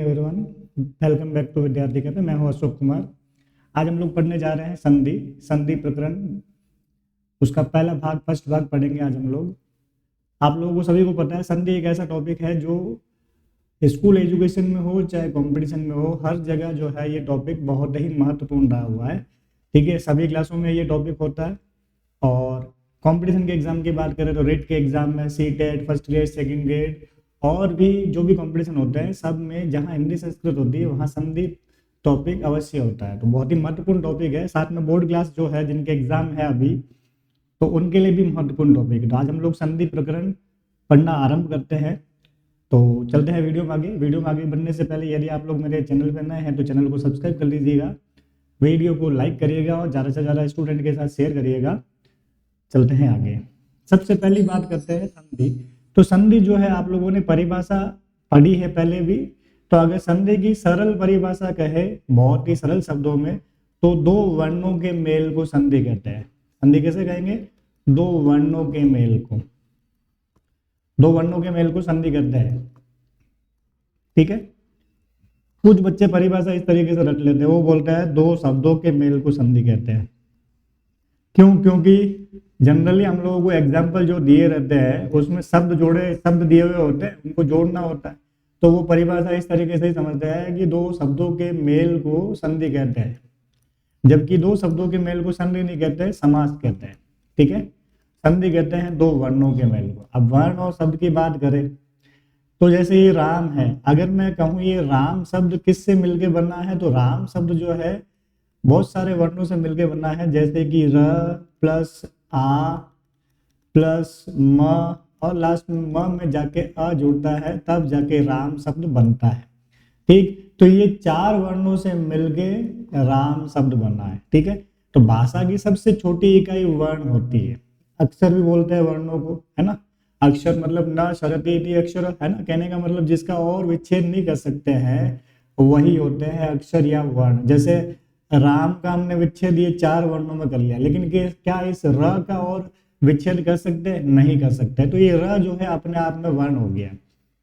Everyone, welcome back to विद्यार्थी cafe. मैं हूं अशोक कुमार। आज हम लोग पढ़ने जा रहे हैं संधि संधि प्रकरण, उसका पहला भाग, फर्स्ट भाग पढ़ेंगे आज हम लोग। आप लोगों को सभी को पता है संधि एक ऐसा टॉपिक है जो स्कूल एजुकेशन में हो चाहे कंपटीशन में हो, हर जगह जो है ये टॉपिक बहुत ही महत्वपूर्ण रहा हुआ है। ठीक है, सभी क्लासों में ये टॉपिक होता है। और कंपटीशन के एग्जाम की बात करें तो रेट के एग्जाम में CTET, first grade, second grade और भी जो भी कंपटीशन होते हैं सब में जहां हिंदी संस्कृत होती है वहां संधि टॉपिक अवश्य होता है। तो बहुत ही महत्वपूर्ण टॉपिक है। साथ में बोर्ड क्लास जो है जिनके एग्जाम है अभी, तो उनके लिए भी महत्वपूर्ण टॉपिक है। तो आज हम लोग संधि प्रकरण पढ़ना आरंभ करते हैं। तो चलते हैं वीडियो में आगे। वीडियो में आगे बढ़ने से पहले यदि आप लोग मेरे चैनल पर नए हैं तो चैनल को सब्सक्राइब कर लीजिएगा, वीडियो को लाइक करिएगा और ज़्यादा से ज़्यादा स्टूडेंट के साथ शेयर करिएगा। चलते हैं आगे। सबसे पहली बात करते हैं संधि। तो संधि जो है आप लोगों ने परिभाषा पढ़ी है पहले भी। तो अगर संधि की सरल परिभाषा कहे बहुत ही सरल शब्दों में तो दो वर्णों के मेल को संधि कहते हैं। संधि कैसे कहेंगे? दो वर्णों के मेल को, दो वर्णों के मेल को संधि कहते हैं। ठीक है, कुछ बच्चे परिभाषा इस तरीके से रट लेते हैं, वो बोलते हैं दो शब्दों के मेल को संधि कहते हैं। क्यों? क्योंकि जनरली हम लोगों को एग्जाम्पल जो दिए रहते हैं उसमें शब्द दिए हुए होते हैं, उनको जोड़ना होता है। तो वो परिभाषा इस तरीके से ही समझते हैं कि दो शब्दों के मेल को संधि कहते हैं, जबकि दो शब्दों के मेल को संधि नहीं कहते हैं, समास कहते हैं। ठीक है, संधि कहते हैं दो वर्णों के मेल को। अब वर्ण और शब्द की बात करें तो जैसे ये राम है, अगर मैं कहूँ ये राम शब्द किससे मिलके बना है, तो राम शब्द जो है बहुत सारे वर्णों से मिलके बना है, जैसे कि र प्लस आ प्लस म और लास्ट में म में जाके अ जुड़ता है, तब जाके राम शब्द बनता है। ठीक, तो ये चार वर्णों से मिलके राम शब्द बना है। ठीक है, तो भाषा की सबसे छोटी इकाई वर्ण होती है। अक्षर भी बोलते हैं वर्णों को, है ना। अक्षर मतलब न शरति इति अक्षर, है ना। कहने का मतलब जिसका और विच्छेद नहीं कर सकते हैं वही होते हैं अक्षर या वर्ण। जैसे राम का हमने विच्छेद ये चार वर्णों में कर लिया, लेकिन क्या इस र का और विच्छेद कर सकते हैं? नहीं कर सकते। तो ये र जो है अपने आप में वर्ण हो गया।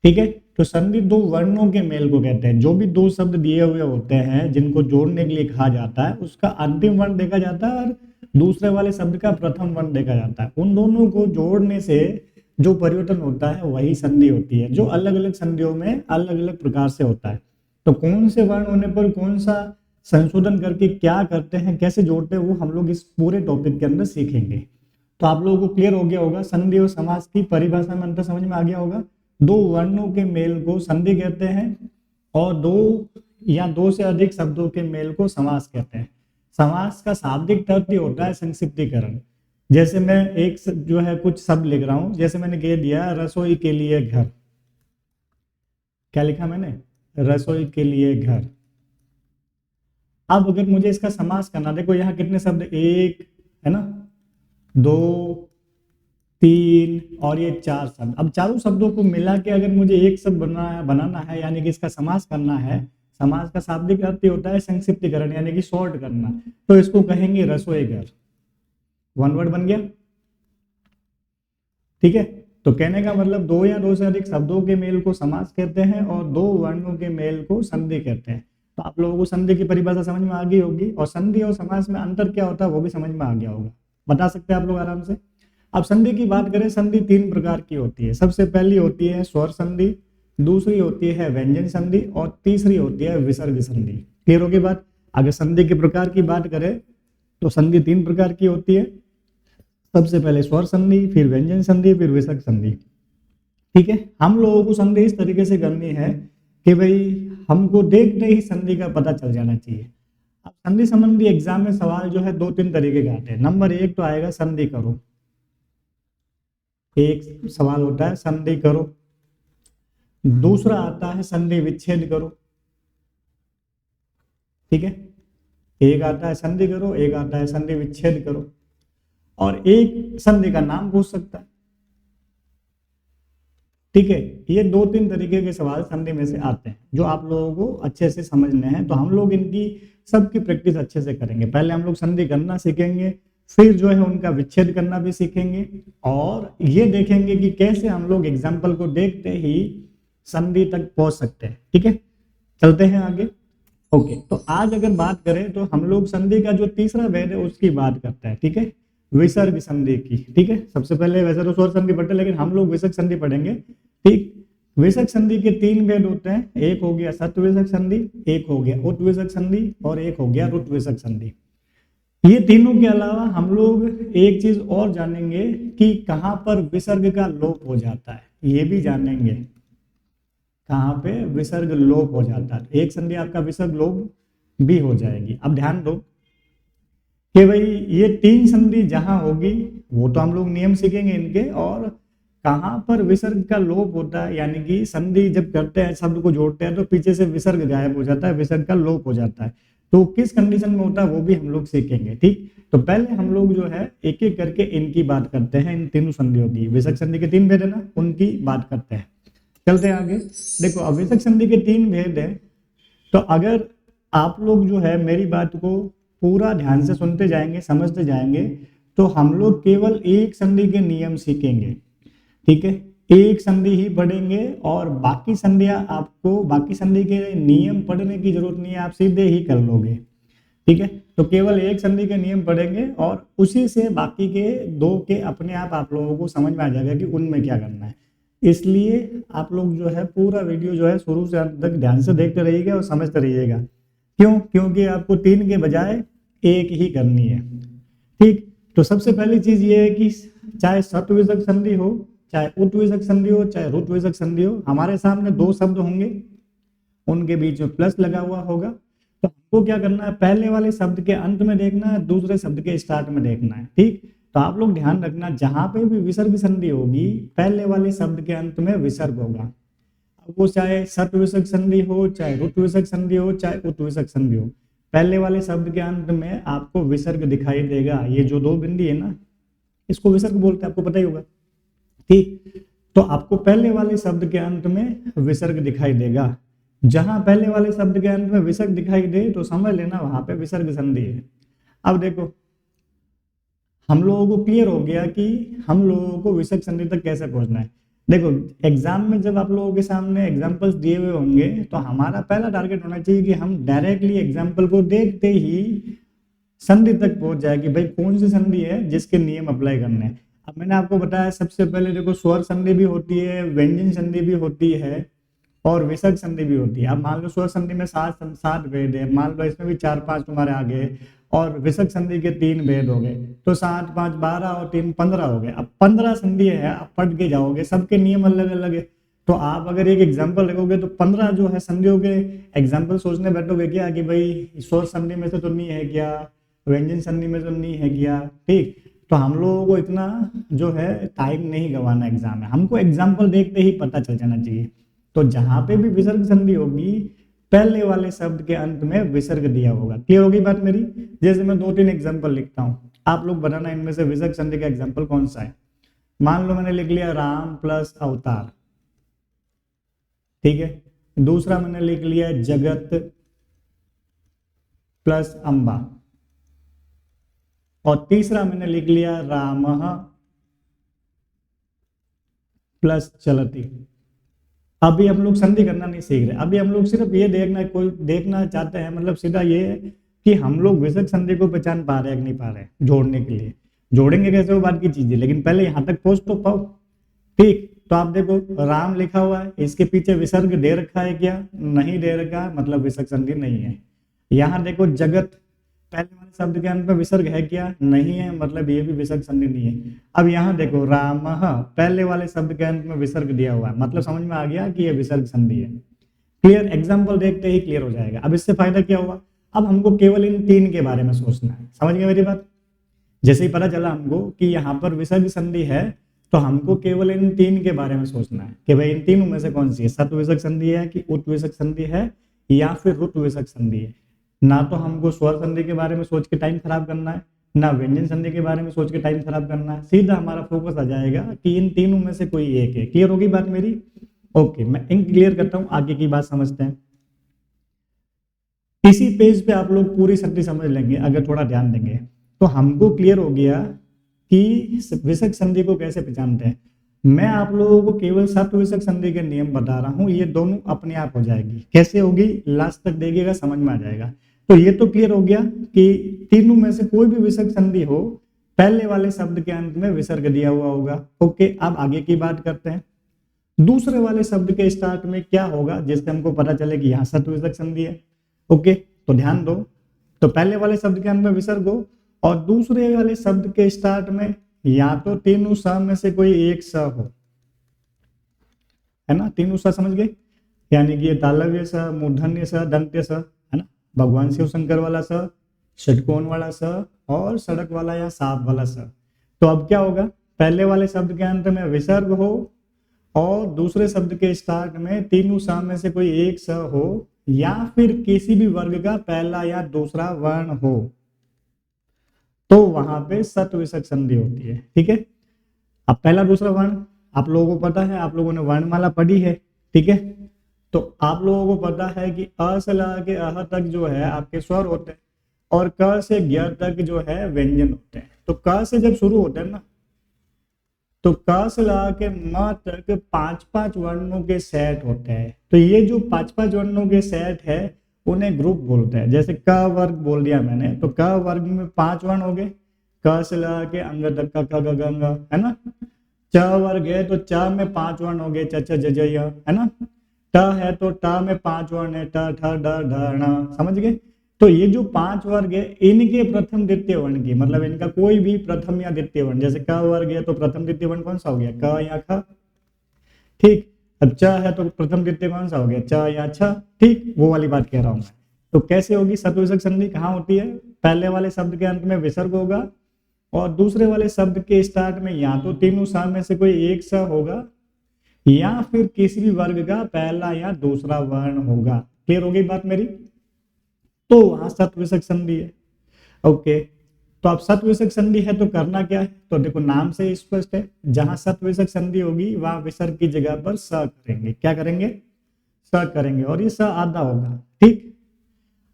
ठीक है, तो संधि दो वर्णों के मेल को कहते हैं। जो भी दो शब्द दिए हुए होते हैं जिनको जोड़ने के लिए कहा जाता है उसका अंतिम वर्ण देखा जाता है और दूसरे वाले शब्द का प्रथम वर्ण देखा जाता है। उन दोनों को जोड़ने से जो परिवर्तन होता है वही संधि होती है, जो अलग अलग संधियों में अलग अलग प्रकार से होता है। तो कौन से वर्ण होने पर कौन सा संशोधन करके क्या करते हैं, कैसे जोड़ते हैं, वो हम लोग इस पूरे टॉपिक के अंदर सीखेंगे। तो आप लोगों को क्लियर हो गया होगा, संधि और समास की परिभाषा में अंतर समझ में आ गया होगा। दो वर्णों के मेल को संधि कहते हैं और दो या दो से अधिक शब्दों के मेल को समास कहते हैं। समास का शाब्दिक अर्थ होता है संक्षिप्तीकरण। जैसे मैं एक जो है कुछ शब्द लिख रहा हूं, जैसे मैंने कह दिया रसोई के लिए घर। क्या लिखा मैंने? रसोई के लिए घर। अब अगर मुझे इसका समास करना, देखो यहाँ कितने शब्द, एक है ना, दो, तीन और ये चार शब्द। अब चारों शब्दों को मिला के अगर मुझे एक शब्द बनाना है यानी कि इसका समास करना है, समास का शाब्दिक अर्थ होता है संक्षिप्तीकरण यानी कि शॉर्ट करना। तो इसको कहेंगे रसोई घर। वन वर्ड बन गया। ठीक है, तो कहने का मतलब दो या दो से अधिक शब्दों के मेल को समास कहते हैं और दो वर्णों के मेल को संधि कहते हैं। तो आप लोगों को संधि की परिभाषा समझ में आ गई होगी और संधि और समास में अंतर क्या होता है वो भी समझ में आ गया होगा। बता सकते हैं आप लोग आराम से। अब संधि की बात करें, संधि तीन प्रकार की होती है। सबसे पहली होती है स्वर संधि, दूसरी होती है व्यंजन संधि और तीसरी होती है विसर्ग संधि। क्लियर होगी बात? अगर संधि के प्रकार की बात करें तो संधि तीन प्रकार की होती है। सबसे पहले स्वर संधि, फिर व्यंजन संधि, फिर विसर्ग संधि। ठीक है, हम लोगों को संधि इस तरीके से करनी है कि भाई हमको देखते ही संधि का पता चल जाना चाहिए। अब संधि संबंधी एग्जाम में सवाल जो है दो तीन तरीके के आते हैं। नंबर एक तो आएगा संधि करो, एक सवाल होता है संधि करो। दूसरा आता है संधि विच्छेद करो। ठीक है, एक आता है संधि करो, एक आता है संधि विच्छेद करो और एक संधि का नाम पूछ सकता है। ठीक है, ये दो तीन तरीके के सवाल संधि में से आते हैं जो आप लोगों को अच्छे से समझने हैं। तो हम लोग इनकी सबकी प्रैक्टिस अच्छे से करेंगे। पहले हम लोग संधि करना सीखेंगे, फिर जो है उनका विच्छेद करना भी सीखेंगे और ये देखेंगे कि कैसे हम लोग एग्जाम्पल को देखते ही संधि तक पहुंच सकते हैं। ठीक है, चलते हैं आगे। ओके, तो आज अगर बात करें तो हम लोग संधि का जो तीसरा भेद है उसकी बात करते हैं, ठीक है, विसर्ग संधि की। ठीक है, सबसे पहले वैसे तो स्वर संधि पढ़ते, लेकिन हम लोग विसर्ग संधि पढ़ेंगे। ठीक, विसर्ग संधि के तीन भेद होते हैं, एक हो गया सत्व विसर्ग संधि, एक हो गया उत विसर्ग संधि और एक हो गया रुत विसर्ग संधि। ये तीनों के अलावा हम लोग एक चीज और जानेंगे कि कहां पर विसर्ग का लोप हो जाता है, ये भी जानेंगे कहां पे विसर्ग लोप हो जाता है। एक संधि आपका विसर्ग लोप भी हो जाएगी। अब ध्यान दो कि भाई ये तीन संधि जहां होगी वो तो हम लोग नियम सीखेंगे इनके, और कहां पर विसर्ग का लोप होता है, यानी कि संधि जब करते हैं शब्द को जोड़ते हैं तो पीछे से विसर्ग गायब हो जाता है, विसर्ग का लोप हो जाता है, तो किस कंडीशन में होता है वो भी हम लोग सीखेंगे। ठीक, तो पहले हम लोग जो है एक एक करके इनकी बात करते हैं, इन तीनों संधियों की। विसर्ग संधि के तीन भेद है ना, उनकी बात करते हैं। चलते हैं आगे। देखो, अब विसर्ग संधि के तीन भेद है, तो अगर आप लोग जो है मेरी बात को पूरा ध्यान से सुनते जाएंगे, समझते जाएंगे, तो हम लोग केवल एक संधि के नियम सीखेंगे। ठीक है, एक संधि ही पढ़ेंगे और बाकी संधियां आपको, बाकी संधि के नियम पढ़ने की जरूरत नहीं है, आप सीधे ही कर लोगे। ठीक है, तो केवल एक संधि के नियम पढ़ेंगे और उसी से बाकी के दो के अपने आप लोगों को समझ में आ जाएगा कि उनमें क्या करना है। इसलिए आप लोग जो है पूरा वीडियो जो है शुरू से अंत तक ध्यान से देखते रहिएगा और समझते रहिएगा। क्यों? क्योंकि आपको तीन के बजाय एक ही करनी है। ठीक, तो सबसे पहली चीज ये है कि चाहे सत्व विसर्ग संधि हो, चाहे उत विसर्ग संधि हो, चाहे रुत विसर्ग संधि हो, हमारे सामने दो शब्द होंगे, उनके बीच में प्लस लगा हुआ होगा। तो हमको क्या करना है, पहले वाले शब्द के अंत में देखना है, दूसरे शब्द के स्टार्ट में देखना है। ठीक, तो आप लोग ध्यान रखना, जहां पे भी विसर्ग संधि होगी पहले वाले शब्द के अंत में विसर्ग होगा। अब वो चाहे सत्व विसर्ग संधि हो, चाहे रुत विसर्ग संधि हो, चाहे उत विसर्ग संधि हो, पहले वाले शब्द के अंत में आपको विसर्ग दिखाई देगा। ये जो दो बिंदी है ना, इसको विसर्ग बोलते हैं, आपको पता ही होगा। ठीक, तो आपको पहले वाले शब्द के अंत में विसर्ग दिखाई देगा। जहां पहले वाले शब्द के अंत में विसर्ग दिखाई दे तो समझ लेना वहां पे विसर्ग संधि है। अब देखो, हम लोगों को क्लियर हो गया कि हम लोगों को विसर्ग संधि तक कैसे पहुंचना है। देखो, एग्जाम में जब आप लोगों के सामने एग्जाम्पल्स दिए हुए होंगे तो हमारा पहला टारगेट होना चाहिए कि हम डायरेक्टली एग्जाम्पल को देखते ही संधि तक पहुंच जाए कि भाई कौन सी संधि है जिसके नियम अप्लाई करने हैं। अब मैंने आपको बताया सबसे पहले देखो, स्वर संधि भी होती है, व्यंजन संधि भी होती है और विसर्ग संधि भी होती है। अब मान लो स्वर संधि में सात भेद है, मान लो इसमें भी 4-5 तुम्हारे आ गए, और विसर्ग संधि के 3 भेद हो गए, तो 7, 5, 12 और 3, 15 हो गए। अब 15 संधि है, आप पढ़ के जाओगे, सबके नियम अलग अलग है। तो आप अगर एक एग्जाम्पल लिखोगे तो 15 जो है संधियों के एग्जाम्पल सोचने बैठोगे क्या कि भाई स्वर संधि में से तो नहीं है क्या, व्यंजन संधि में तो नहीं है क्या। ठीक, तो हम लोगों को इतना जो है टाइम नहीं गंवाना एग्जाम में, हमको एग्जाम्पल देखते ही पता चल जाना चाहिए। तो जहां पे भी विसर्ग संधि होगी पहले वाले शब्द के अंत में विसर्ग दिया होगा। क्लियर होगी बात मेरी? जैसे मैं 2-3 एग्जाम्पल लिखता हूं, आप लोग बताना इनमें से विसर्ग संधि का एग्जाम्पल कौन सा है। मान लो मैंने लिख लिया राम प्लस अवतार, ठीक है। दूसरा मैंने लिख लिया जगत प्लस अंबा, और तीसरा मैंने लिख लिया रामः प्लस चलती। अभी हम लोग संधि करना नहीं सीख रहे, अभी हम लोग सिर्फ ये देखना चाहते हैं, मतलब सीधा ये है कि हम लोग विसर्ग संधि को पहचान पा रहे हैं कि नहीं पा रहे हैं। जोड़ने के लिए जोड़ेंगे कैसे वो बात की चीज है, लेकिन पहले यहां तक पहुंच तो पाओ। ठीक, तो आप देखो राम लिखा हुआ है, इसके पीछे विसर्ग दे रखा है क्या? नहीं दे रखा, मतलब विसर्ग संधि नहीं है। यहाँ देखो जगत, पहले वाले शब्द के अंत में विसर्ग है क्या? नहीं है, मतलब ये भी विसर्ग संधि नहीं है। अब यहाँ देखो रामः, पहले वाले शब्द के अंत में विसर्ग दिया हुआ है, मतलब समझ में आ गया कि ये विसर्ग संधि है। क्लियर? एग्जाम्पल देखते ही क्लियर हो जाएगा। अब इससे फायदा क्या हुआ, अब हमको केवल इन तीन के बारे में सोचना है। समझ गए मेरी बात? जैसे ही पता चला हमको कि यहाँ पर विसर्ग संधि है तो हमको केवल इन तीन के बारे में सोचना है कि भाई इन तीनों में से कौन सी है, सत्व विसर्ग संधि है कि उत विसर्ग संधि है या फिर रुत विसर्ग संधि है। ना तो हमको स्वर संधि के बारे में सोच के टाइम खराब करना है, ना व्यंजन संधि के बारे में सोच के टाइम खराब करना है, सीधा हमारा फोकस आ जाएगा कि इन तीनों में से कोई एक है। क्लियर होगी बात मेरी? ओके, मैं इन क्लियर करता हूं, आगे की बात समझते हैं। इसी पेज पे आप लोग पूरी संधि समझ लेंगे अगर थोड़ा ध्यान देंगे। तो हमको क्लियर हो गया कि विसर्ग संधि को कैसे पहचानते हैं। मैं आप लोगों को केवल सत्विषक संधि के नियम बता रहा हूं, ये दोनों अपने आप हो जाएगी। कैसे होगी, लास्ट तक देखिएगा, समझ में आ जाएगा। तो ये तो क्लियर हो गया कि तीनों में से कोई भी विसर्ग संधि हो, पहले वाले शब्द के अंत में विसर्ग दिया हुआ होगा। ओके, अब आगे की बात करते हैं। दूसरे वाले शब्द के स्टार्ट में क्या होगा जिससे हमको पता चले कि यहाँ सत्विषक संधि है। ओके, तो ध्यान दो, तो पहले वाले शब्द के अंत में विसर्ग हो और दूसरे वाले शब्द के स्टार्ट में या तो तीनों स में से कोई एक स हो, है ना। तीनों स समझ गए, यानी कि ये तालव्य स, मूर्धन्य स, दंत्य स, है ना। भगवान शिव शंकर वाला स, षटकोण वाला स और सड़क वाला या सांप वाला स। तो अब क्या होगा, पहले वाले शब्द के अंत में विसर्ग हो और दूसरे शब्द के स्टार्ट में तीनों स में से कोई एक स हो या फिर किसी भी वर्ग का पहला या दूसरा वर्ण हो, तो वहां पे सत्विषक संधि होती है। ठीक है, अब पहला दूसरा वर्ण आप लोगों को पता है, आप लोगों ने वर्णमाला पढ़ी है। ठीक है, तो आप लोगों को पता है कि अ से ला के अह तक जो है आपके स्वर होते हैं और क से ज्ञ तक जो है व्यंजन होते हैं। तो क से जब शुरू होते हैं ना, तो क से ला के म तक पांच पांच वर्णों के सेट होते हैं। तो ये जो पांच पांच वर्णों के सेट है उन्हें ग्रुप बोलते हैं। जैसे क वर्ग बोल दिया मैंने, तो क वर्ग में पांच वर्ण हो गए, क से ला के अंग तक का क ग ग अंग, है ना। च वर्ग है तो च में पांच वर्ण हो गए, च छ ज ज य, है ना। ट है तो ट में पांच वर्ण है, ट ठ ड ढ ण, समझ गए। तो ये जो पांच वर्ग है इनके प्रथम द्वितीय वर्ण की, मतलब इनका कोई भी प्रथम या द्वितीय वर्ण, जैसे क वर्ग है तो प्रथम द्वितीय वर्ण कौन सा हो गया, क या ख। ठीक, अब च है तो प्रथम द्वितीय कौन सा हो गया, च या छ। ठीक, वो वाली बात कह रहा हूं मैं। तो कैसे होगी सत्विषक संधि, कहाँ होती है, पहले वाले शब्द के अंत में विसर्ग होगा और दूसरे वाले शब्द के स्टार्ट में या तो तीनों स में से कोई एक स होगा या फिर किसी भी वर्ग का पहला या दूसरा वर्ण होगा। क्लियर हो गई बात मेरी, तो वहां सत्विषक संधि है। ओके, तो अब सत्विषक संधि है तो करना क्या है, तो देखो नाम से स्पष्ट है, जहां सत्विषक संधि होगी वहां विसर्ग की जगह पर स करेंगे। क्या करेंगे, स करेंगे और ये स आधा होगा। ठीक,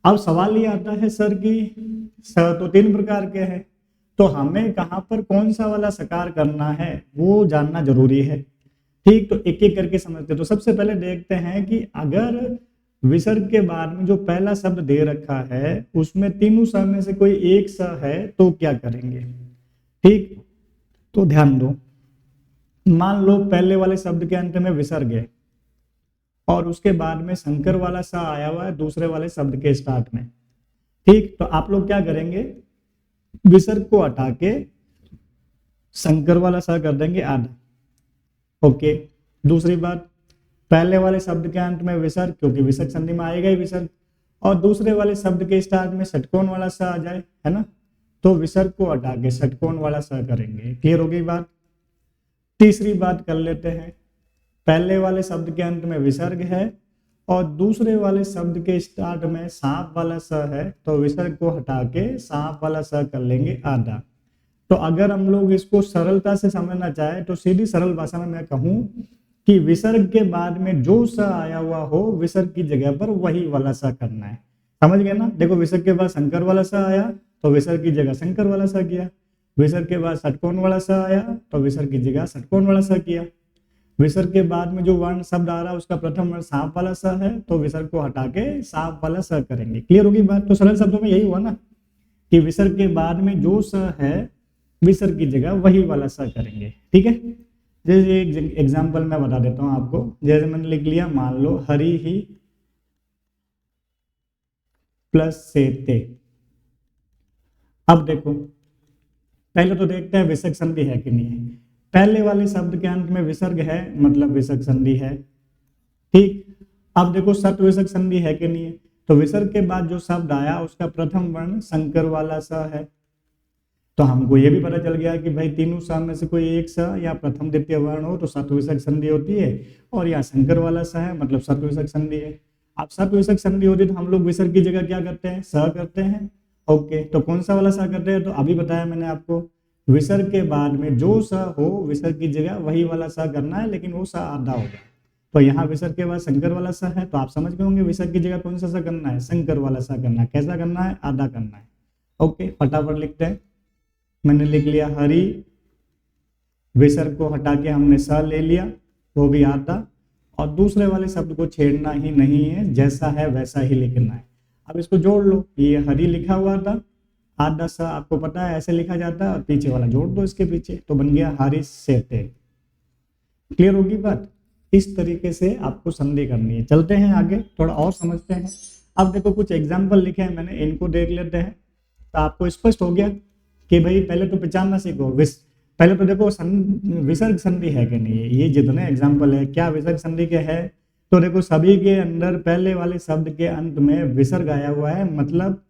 अब सवाल ये आता है सर की स तो तीन प्रकार के हैं, तो हमें कहां पर कौन सा वाला सकार करना है वो जानना जरूरी है। ठीक, तो एक एक करके समझते हैं। तो सबसे पहले देखते हैं कि अगर विसर्ग के बाद में जो पहला शब्द दे रखा है उसमें तीनों स में से कोई एक स है तो क्या करेंगे। ठीक, तो ध्यान दो, मान लो पहले वाले शब्द के अंत में विसर्ग है और उसके बाद में शंकर वाला स आया हुआ है दूसरे वाले शब्द के स्टार्ट में। ठीक, तो आप लोग क्या करेंगे, विसर्ग को हटा के शंकर वाला स कर देंगे आधा। ओके, दूसरी बात, पहले वाले शब्द के अंत में विसर्ग, क्योंकि विसर्ग संधि में आएगा ही विसर्ग, और दूसरे वाले शब्द के स्टार्ट में षटकोण वाला स आ जाए, है ना, तो विसर्ग को हटा के षटकोण वाला स करेंगे। क्लियर हो गई बात। तीसरी बात कर लेते हैं, पहले वाले शब्द के अंत में विसर्ग है और दूसरे वाले शब्द के स्टार्ट में सांप वाला स है, तो विसर्ग को हटा के सांप वाला स कर लेंगे आधा। तो अगर हम लोग इसको सरलता से समझना चाहे तो सीधी सरल भाषा में मैं कहूं कि विसर्ग के बाद में जो स आया हुआ हो विसर्ग की जगह पर वही वाला स करना है। समझ गए ना, देखो विसर्ग के बाद शंकर वाला स आया तो विसर्ग की जगह शंकर वाला स किया, विसर्ग के बाद षटकोण वाला स आया तो विसर्ग की जगह षटकोण वाला स किया, विसर्ग के बाद में जो वर्ण शब्द आ रहा है उसका प्रथम वर्ण सांप वाला स है तो विसर्ग को हटा के सांप वाला स करेंगे। क्लियर होगी बात। तो सरल शब्दों में यही हुआ ना कि विसर्ग के बाद में जो स है विसर्ग की जगह वही वाला स करेंगे। ठीक है, जैसे एक एग्जाम्पल मैं बता देता हूं आपको, जैसे मैंने लिख लिया, मान लो हरि ही प्लस से ते। अब देखो पहले तो देखते हैं विसर्ग संधि है कि नहीं है। पहले वाले शब्द के अंत में विसर्ग है मतलब विसर्ग संधि है। ठीक, अब देखो सत्विसर्ग संधि है कि नहीं है, तो विसर्ग के बाद जो शब्द आया उसका प्रथम वर्ण शंकर वाला स है, तो हमको ये भी पता चल गया कि भाई तीनों स में से कोई एक स या प्रथम द्वितीय वर्ण हो तो सत्विसर्ग संधि होती है, और यहाँ शंकर वाला स है मतलब सत्विसर्ग संधि है। अब सत्विसर्ग संधि होती है तो हम लोग विसर्ग की जगह क्या करते हैं, स करते हैं। ओके, तो कौन सा वाला स करते हैं, तो अभी बताया मैंने आपको, विसर्ग के बाद में जो स हो विसर्ग की जगह वही वाला स करना है, लेकिन वो स आधा होगा। तो यहाँ विसर्ग के बाद शंकर वाला स है तो आप समझ गए होंगे विसर्ग की जगह कौन सा स करना है, शंकर वाला स करना है। कैसा करना है, आधा करना है। ओके, फटाफट लिखते हैं। मैंने लिख लिया हरि विसर्ग को हटा के हमने स ले लिया, वो भी आधा, और दूसरे वाले शब्द को छेड़ना ही नहीं है, जैसा है वैसा ही लिखना है। अब इसको जोड़ लो, ये हरी लिखा हुआ था, आधा सा आपको पता है ऐसे लिखा जाता है, और पीछे वाला जोड़ दो इसके पीछे, तो बन गया हरीश सेते। क्लियर होगी बात? इस तरीके से आपको संधि करनी है। चलते हैं आगे, थोड़ा और समझते हैं। अब देखो कुछ एग्जाम्पल लिखे हैं मैंने, इनको देख लेते हैं, तो आपको स्पष्ट हो गया कि भाई पहले तो पहचानना सीखो। पहले तो देखो विसर्ग संधि है कि नहीं है। ये जितने एग्जाम्पल है क्या विसर्ग संधि के है, तो देखो सभी के अंदर पहले वाले शब्द के अंत में विसर्ग आया हुआ है, मतलब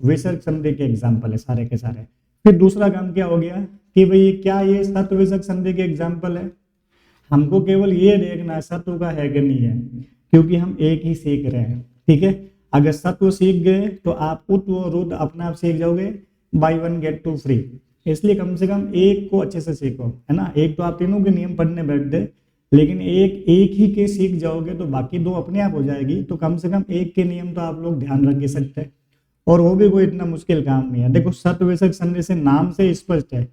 विसर्ग संधि के एग्जाम्पल है सारे के सारे। फिर दूसरा काम क्या हो गया कि भाई क्या ये सत्व विसर्ग संधि के एग्जाम्पल है। हमको केवल ये देखना है सत्व का है कि नहीं है, क्योंकि हम एक ही सीख रहे हैं, ठीक है। अगर सत्व सीख गए तो आप उत्व और रुद्र अपने आप सीख जाओगे, buy one get two free. इसलिए कम से कम एक को अच्छे से सीखो, है ना। एक तो आप तीनों के नियम पढ़ने बैठ गए, लेकिन एक ही के सीख जाओगे तो बाकी दो अपने आप हो जाएगी। तो कम से कम एक के नियम तो आप लोग ध्यान रख ही सकते हैं, और वो भी कोई इतना मुश्किल काम नहीं है। देखो सत्व विसर्ग संधि से नाम से स्पष्ट है,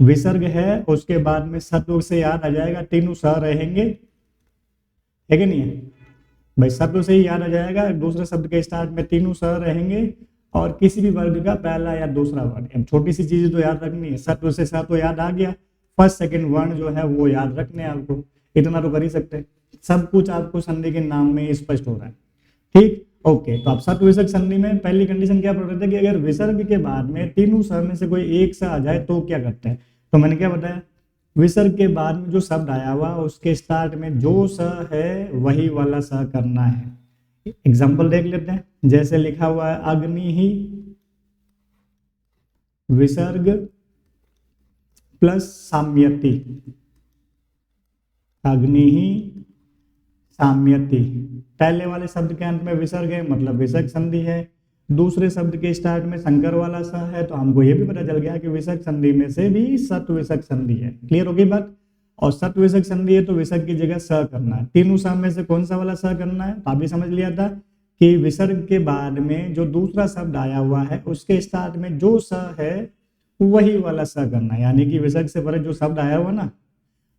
विसर्ग है उसके बाद में सत्व से याद आ जाएगा, तीनों स रहेंगे, है कि नहीं है भाई। सत्व से ही याद आ जाएगा, दूसरे शब्द के स्टार्ट में तीनों स रहेंगे, और किसी भी वर्ग का पहला या दूसरा वर्ण। छोटी सी चीजें तो याद रखनी है, सत्व से स तो याद आ गया, फर्स्ट सेकंड वर्ण जो है वो याद रखने हैं आपको, इतना तो कर ही सकते हैं। सब कुछ आपको संधि के नाम में स्पष्ट हो रहा है, ठीक। ओके, तो आप सत्व विसर्ग संधि में पहली कंडीशन क्या पढ़ रहे थे कि अगर विसर्ग के बाद में तीनों स में से कोई एक सा आ जाए तो क्या करते हैं। तो मैंने क्या बताया, विसर्ग के बाद में जो शब्द आया हुआ उसके स्टार्ट में जो स है वही वाला स करना है। एग्जाम्पल देख लेते हैं, जैसे लिखा हुआ है अग्नि ही विसर्ग प्लस साम्यति, अग्नि ही साम्यति। पहले वाले शब्द के अंत में विसर्ग है, मतलब विसर्ग संधि है। दूसरे शब्द के स्टार्ट में संकर वाला स है, तो हमको ये भी पता चल गया कि विसर्ग संधि में से भी सत्व विसर्ग संधि है। क्लियर होगी बात? और सत्व विसर्ग संधि है तो विसर्ग की जगह स करना है। तीनों स में से कौन सा वाला स करना है, तो आप भी समझ लिया था कि विसर्ग के बाद में जो दूसरा शब्द आया हुआ है उसके स्टार्ट में जो स है वही वाला स करना है। यानी कि विसर्ग से पहले जो शब्द आया हुआ ना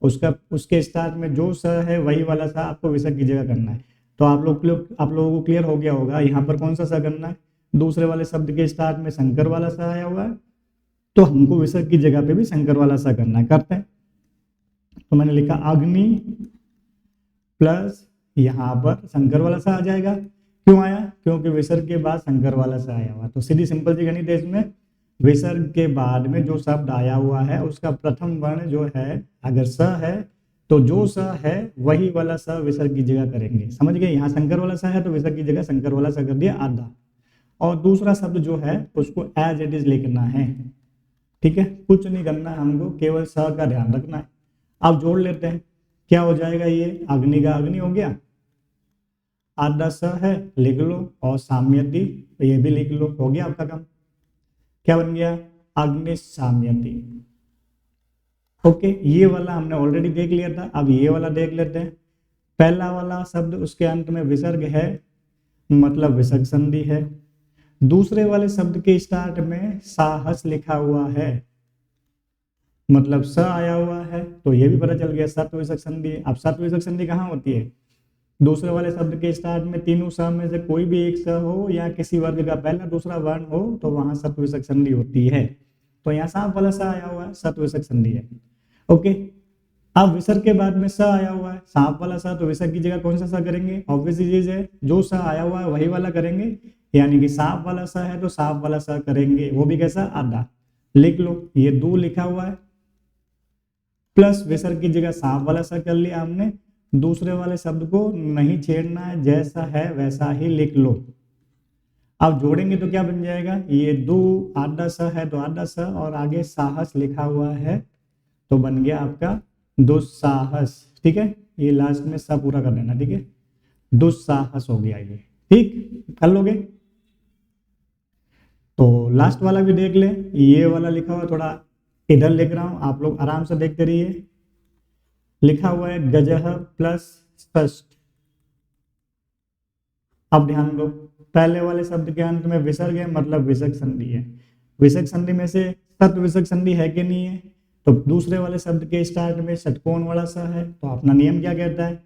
उसके स्टार्ट में जो स है वही वाला सा आपको विसर्ग की जगह करना है। तो आप लोगों को क्लियर हो गया होगा यहाँ पर कौन सा सा करना है। दूसरे वाले शब्द के स्टार्ट में शंकर वाला सा आया हुआ है, तो हमको विसर्ग की जगह पे भी शंकर वाला सा करना है। करते हैं, तो मैंने लिखा अग्नि प्लस यहाँ पर शंकर वाला सा आ जाएगा। क्यों आया? क्योंकि विसर्ग के बाद शंकर वाला सा आया हुआ। तो सीधी सिंपल सी गणित है इसमें, विसर्ग के बाद में जो शब्द आया हुआ है उसका प्रथम वर्ण जो है अगर स है तो जो स है वही वाला स विसर्ग की जगह करेंगे। समझ गए? यहाँ शंकर वाला स है तो विसर्ग की जगह शंकर वाला स कर दिया आधा, और दूसरा शब्द जो है उसको एज इट इज लिखना है, ठीक है। कुछ नहीं करना है हमको, केवल स का ध्यान रखना है। अब जोड़ लेते हैं, क्या हो जाएगा, ये अग्नि का अग्नि हो गया, आधा स है लिख लो, और साम्यति ये भी लिख लो, हो गया आपका काम। क्या बन गया? अग्नि साम्यति। ओके, ये वाला हमने ऑलरेडी देख लिया था, अब ये वाला देख लेते हैं। पहला वाला शब्द उसके अंत में विसर्ग है, मतलब विसर्ग संधि है। दूसरे वाले शब्द के स्टार्ट में साहस लिखा हुआ है, मतलब स आया हुआ है, तो ये भी पता चल गया सत्व विसर्ग संधि है। अब सत्व विसर्ग संधि कहाँ होती है? दूसरे वाले शब्द के स्टार्ट में तीनों स में से कोई भी एक स हो या किसी वर्ग का पहला दूसरा वर्ण हो तो वहां सत्व विसर्ग संधि होती है। तो यहाँ सांप वाला स आया हुआ है, सत्व विसर्ग संधि है। ओके, अब विसर्ग के बाद में स आया हुआ है, सांप वाला स, तो विसर्ग की जगह कौन सा स करेंगे? ऑब्वियस चीज है, जो स आया हुआ है वही वाला करेंगे। यानी कि सांप वाला स है तो सांप वाला स करेंगे, वो भी कैसा? आधा। लिख लो, ये दो लिखा हुआ है, प्लस विसर्ग की जगह सांप वाला स कर लिया हमने। दूसरे वाले शब्द को नहीं छेड़ना है, जैसा है वैसा ही लिख लो। अब जोड़ेंगे तो क्या बन जाएगा? ये दो आधा स है तो आधा स, और आगे साहस लिखा हुआ है तो बन गया आपका दुस्साहस, ठीक है। ये लास्ट में स पूरा कर देना, ठीक है। दुस्साहस हो गया ये, ठीक, कर लोगे। तो लास्ट वाला भी देख ले, ये वाला लिखा हुआ थोड़ा इधर लिख रहा हूं, आप लोग आराम से देखते रहिए। लिखा हुआ है गजह प्लस षष्ठ। अब ध्यान दो, पहले वाले शब्द के अंत में विसर्ग है, मतलब विसर्ग संधि है। विसर्ग संधि में से सत्व विसर्ग संधि है कि नहीं है? तो दूसरे वाले शब्द के स्टार्ट में षटकोण वाला स है, तो अपना नियम क्या कहता है,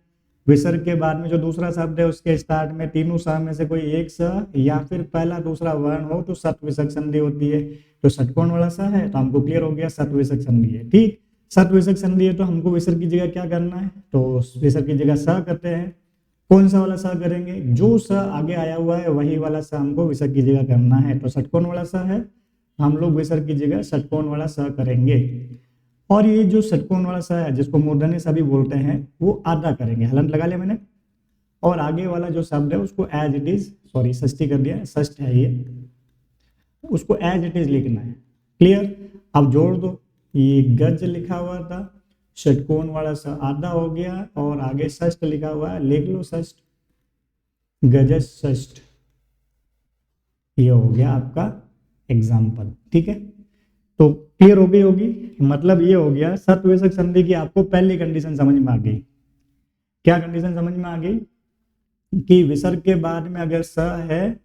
विसर्ग के बाद में जो दूसरा शब्द है उसके स्टार्ट में तीनों स में से कोई एक स या फिर पहला दूसरा वर्ण हो तो सत विसर्ग संधि होती है। तो षटकोण वाला स है तो हमको क्लियर हो गया सत विसर्ग संधि है। ठीक, सत विसर्ग संधि है तो हमको विसर्ग की जगह क्या करना है, तो विसर्ग की जगह स करते हैं। कौन सा वाला स करेंगे, जो स आगे आया हुआ है वही वाला स हमको विसर्ग की जगह करना है। तो षटकोण वाला स है, हम लोग विसर्ग की जगह षटकोण वाला स करेंगे। और ये जो षटकोण वाला स है जिसको मूर्धन्य स भी बोलते हैं वो आधा करेंगे, हलंत लगा लिया मैंने। और आगे वाला जो शब्द है उसको एज इट इज, सॉरी षष्ठी कर दिया, षष्ठ है ये, उसको एज इट इज लिखना है। क्लियर, अब जोड़ दो, ये गज लिखा हुआ था, षटकोण वाला स आधा हो गया और आगे षष्ठ लिखा हुआ है, लिख लो षष्ठ, गज षष्ठ, ये हो गया आपका एग्जाम्पल। ठीक है, तो क्लियर हो गई होगी, मतलब ये हो गया सत विसर्ग संधि की आपको पहली कंडीशन समझ में आ गई। क्या कंडीशन समझ में आ गई कि विसर्ग के बाद में अगर स है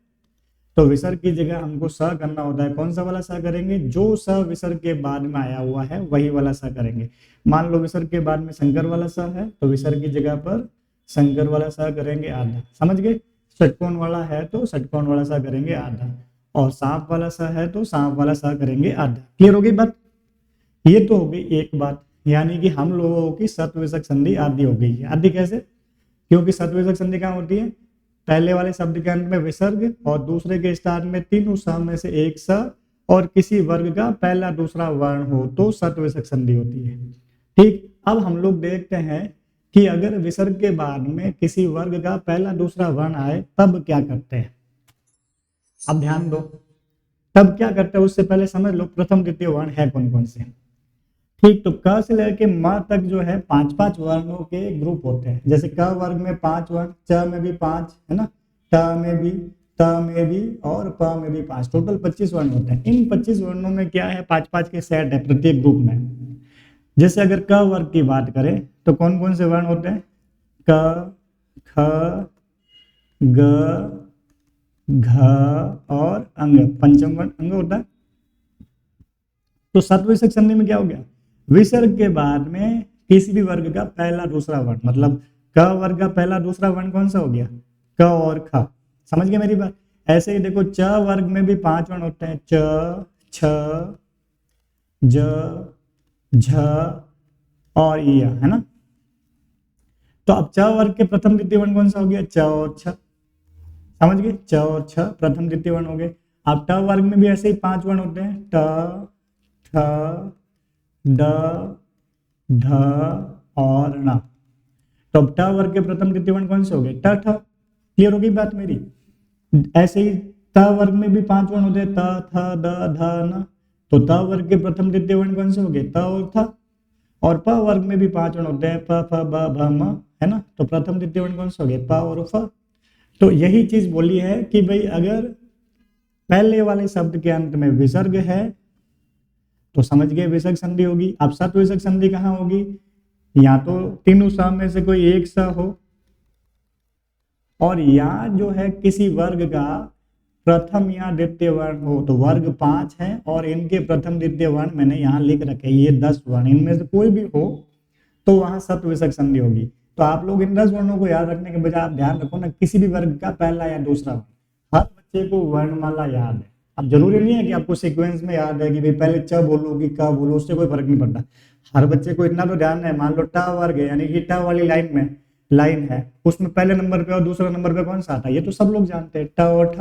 तो विसर्ग की जगह हमको स करना होता है। कौन सा वाला स करेंगे, जो स विसर्ग के बाद में आया हुआ है वही वाला स करेंगे। मान लो विसर्ग के बाद में शंकर वाला स है तो विसर्ग की जगह पर शंकर वाला स करेंगे आधा, समझ गए। षटकोण वाला है तो षटकोण वाला स करेंगे आधा, और सांप वाला स है तो सांप वाला स करेंगे आधा। क्लियर हो गई बात, ये तो हो गई एक बात, यानी कि हम लोगों की सत विसर्ग संधि आधी हो गई है। आधी कैसे, क्योंकि सत विसर्ग संधि कहाँ होती है, पहले वाले शब्द के अंत में विसर्ग और दूसरे के स्टार्ट में तीनों स में से एक स और किसी वर्ग का पहला दूसरा वर्ण हो तो सत विसर्ग संधि होती है। ठीक, अब हम लोग देखते हैं कि अगर विसर्ग के बाद में किसी वर्ग का पहला दूसरा वर्ण आए तब क्या करते हैं। अब ध्यान दो, तब क्या करते हैं उससे पहले समझ लो प्रथम द्वितीय वर्ण है कौन कौन से। ठीक, तो क से लेकर म तक जो है पांच पांच वर्णों के ग्रुप होते हैं। जैसे क वर्ग में 5 वर्ण, च में भी 5 है ना, ट में भी, त में भी और प में भी 5, टोटल 25 वर्ण होते हैं। इन 25 वर्णों में क्या है, 5-5 के सेट है प्रत्येक ग्रुप में। जैसे अगर क वर्ग की बात करें तो कौन कौन से वर्ण होते हैं, क, ख, ग, घ और अंग, पंचम वर्ण अंग होता है। तो सत विसर्ग संधि में क्या हो गया, विसर्ग के बाद में किसी भी वर्ग का पहला दूसरा वर्ण, मतलब क वर्ग का पहला दूसरा वर्ण कौन सा हो गया, क और ख, समझ गए मेरी बात। ऐसे ही देखो च वर्ग में भी 5 वर्ण होते हैं, च, छ, ज, झ और य, है ना। तो अब च वर्ग के प्रथम द्वितीय वर्ण कौन सा हो गया, च और छ, समझ गए, च और छ प्रथम द्वितीय वर्ण हो गए। अब ट वर्ग में भी ऐसे ही 5 वर्ण होते हैं, ट, ठ, ड, ढ और ण। तो अब ट वर्ग के प्रथम द्वितीय वर्ण कौन से हो गए, ट, ठ। क्लियर हो गई बात मेरी। ऐसे ही त वर्ग में भी 5 वर्ण होते हैं, त, थ, द, ध, न। तो त वर्ग के प्रथम द्वितीय वर्ण कौन से हो गए, त और थ। और प वर्ग में भी 5 वर्ण होते हैं, प, फ, ब, भ, म, है ना। तो प्रथम द्वितीय वर्ण कौन से हो गए, प और फ। तो यही चीज बोली है कि भाई अगर पहले वाले शब्द के अंत में विसर्ग है तो समझ गए विसर्ग संधि होगी। अब सत विसर्ग संधि कहाँ होगी, या तो तीनों स में से कोई एक स हो, और या जो है किसी वर्ग का प्रथम या द्वितीय वर्ण हो। तो वर्ग 5 है और इनके प्रथम द्वितीय वर्ण मैंने यहाँ लिख रखे, ये 10 वर्ण, इनमें से कोई भी हो तो वहां सत विसर्ग संधि होगी। तो आप लोग इन 10 वर्णों को याद रखने के बजाय आप ध्यान रखो ना किसी भी वर्ग का पहला या दूसरा वर्ण। हर बच्चे को वर्णमाला याद है। अब जरूरी नहीं है कि आपको सीक्वेंस में याद है कि भाई पहले च बोलो कि क बोलो, उससे कोई फर्क नहीं पड़ता। हर बच्चे को इतना तो ध्यान है, मान लो ट वर्ग है यानी कि ट वाली लाइन है, उसमें पहले नंबर पे और दूसरा नंबर पे कौन सा आता है, ये तो सब लोग जानते हैं, ट और ठ,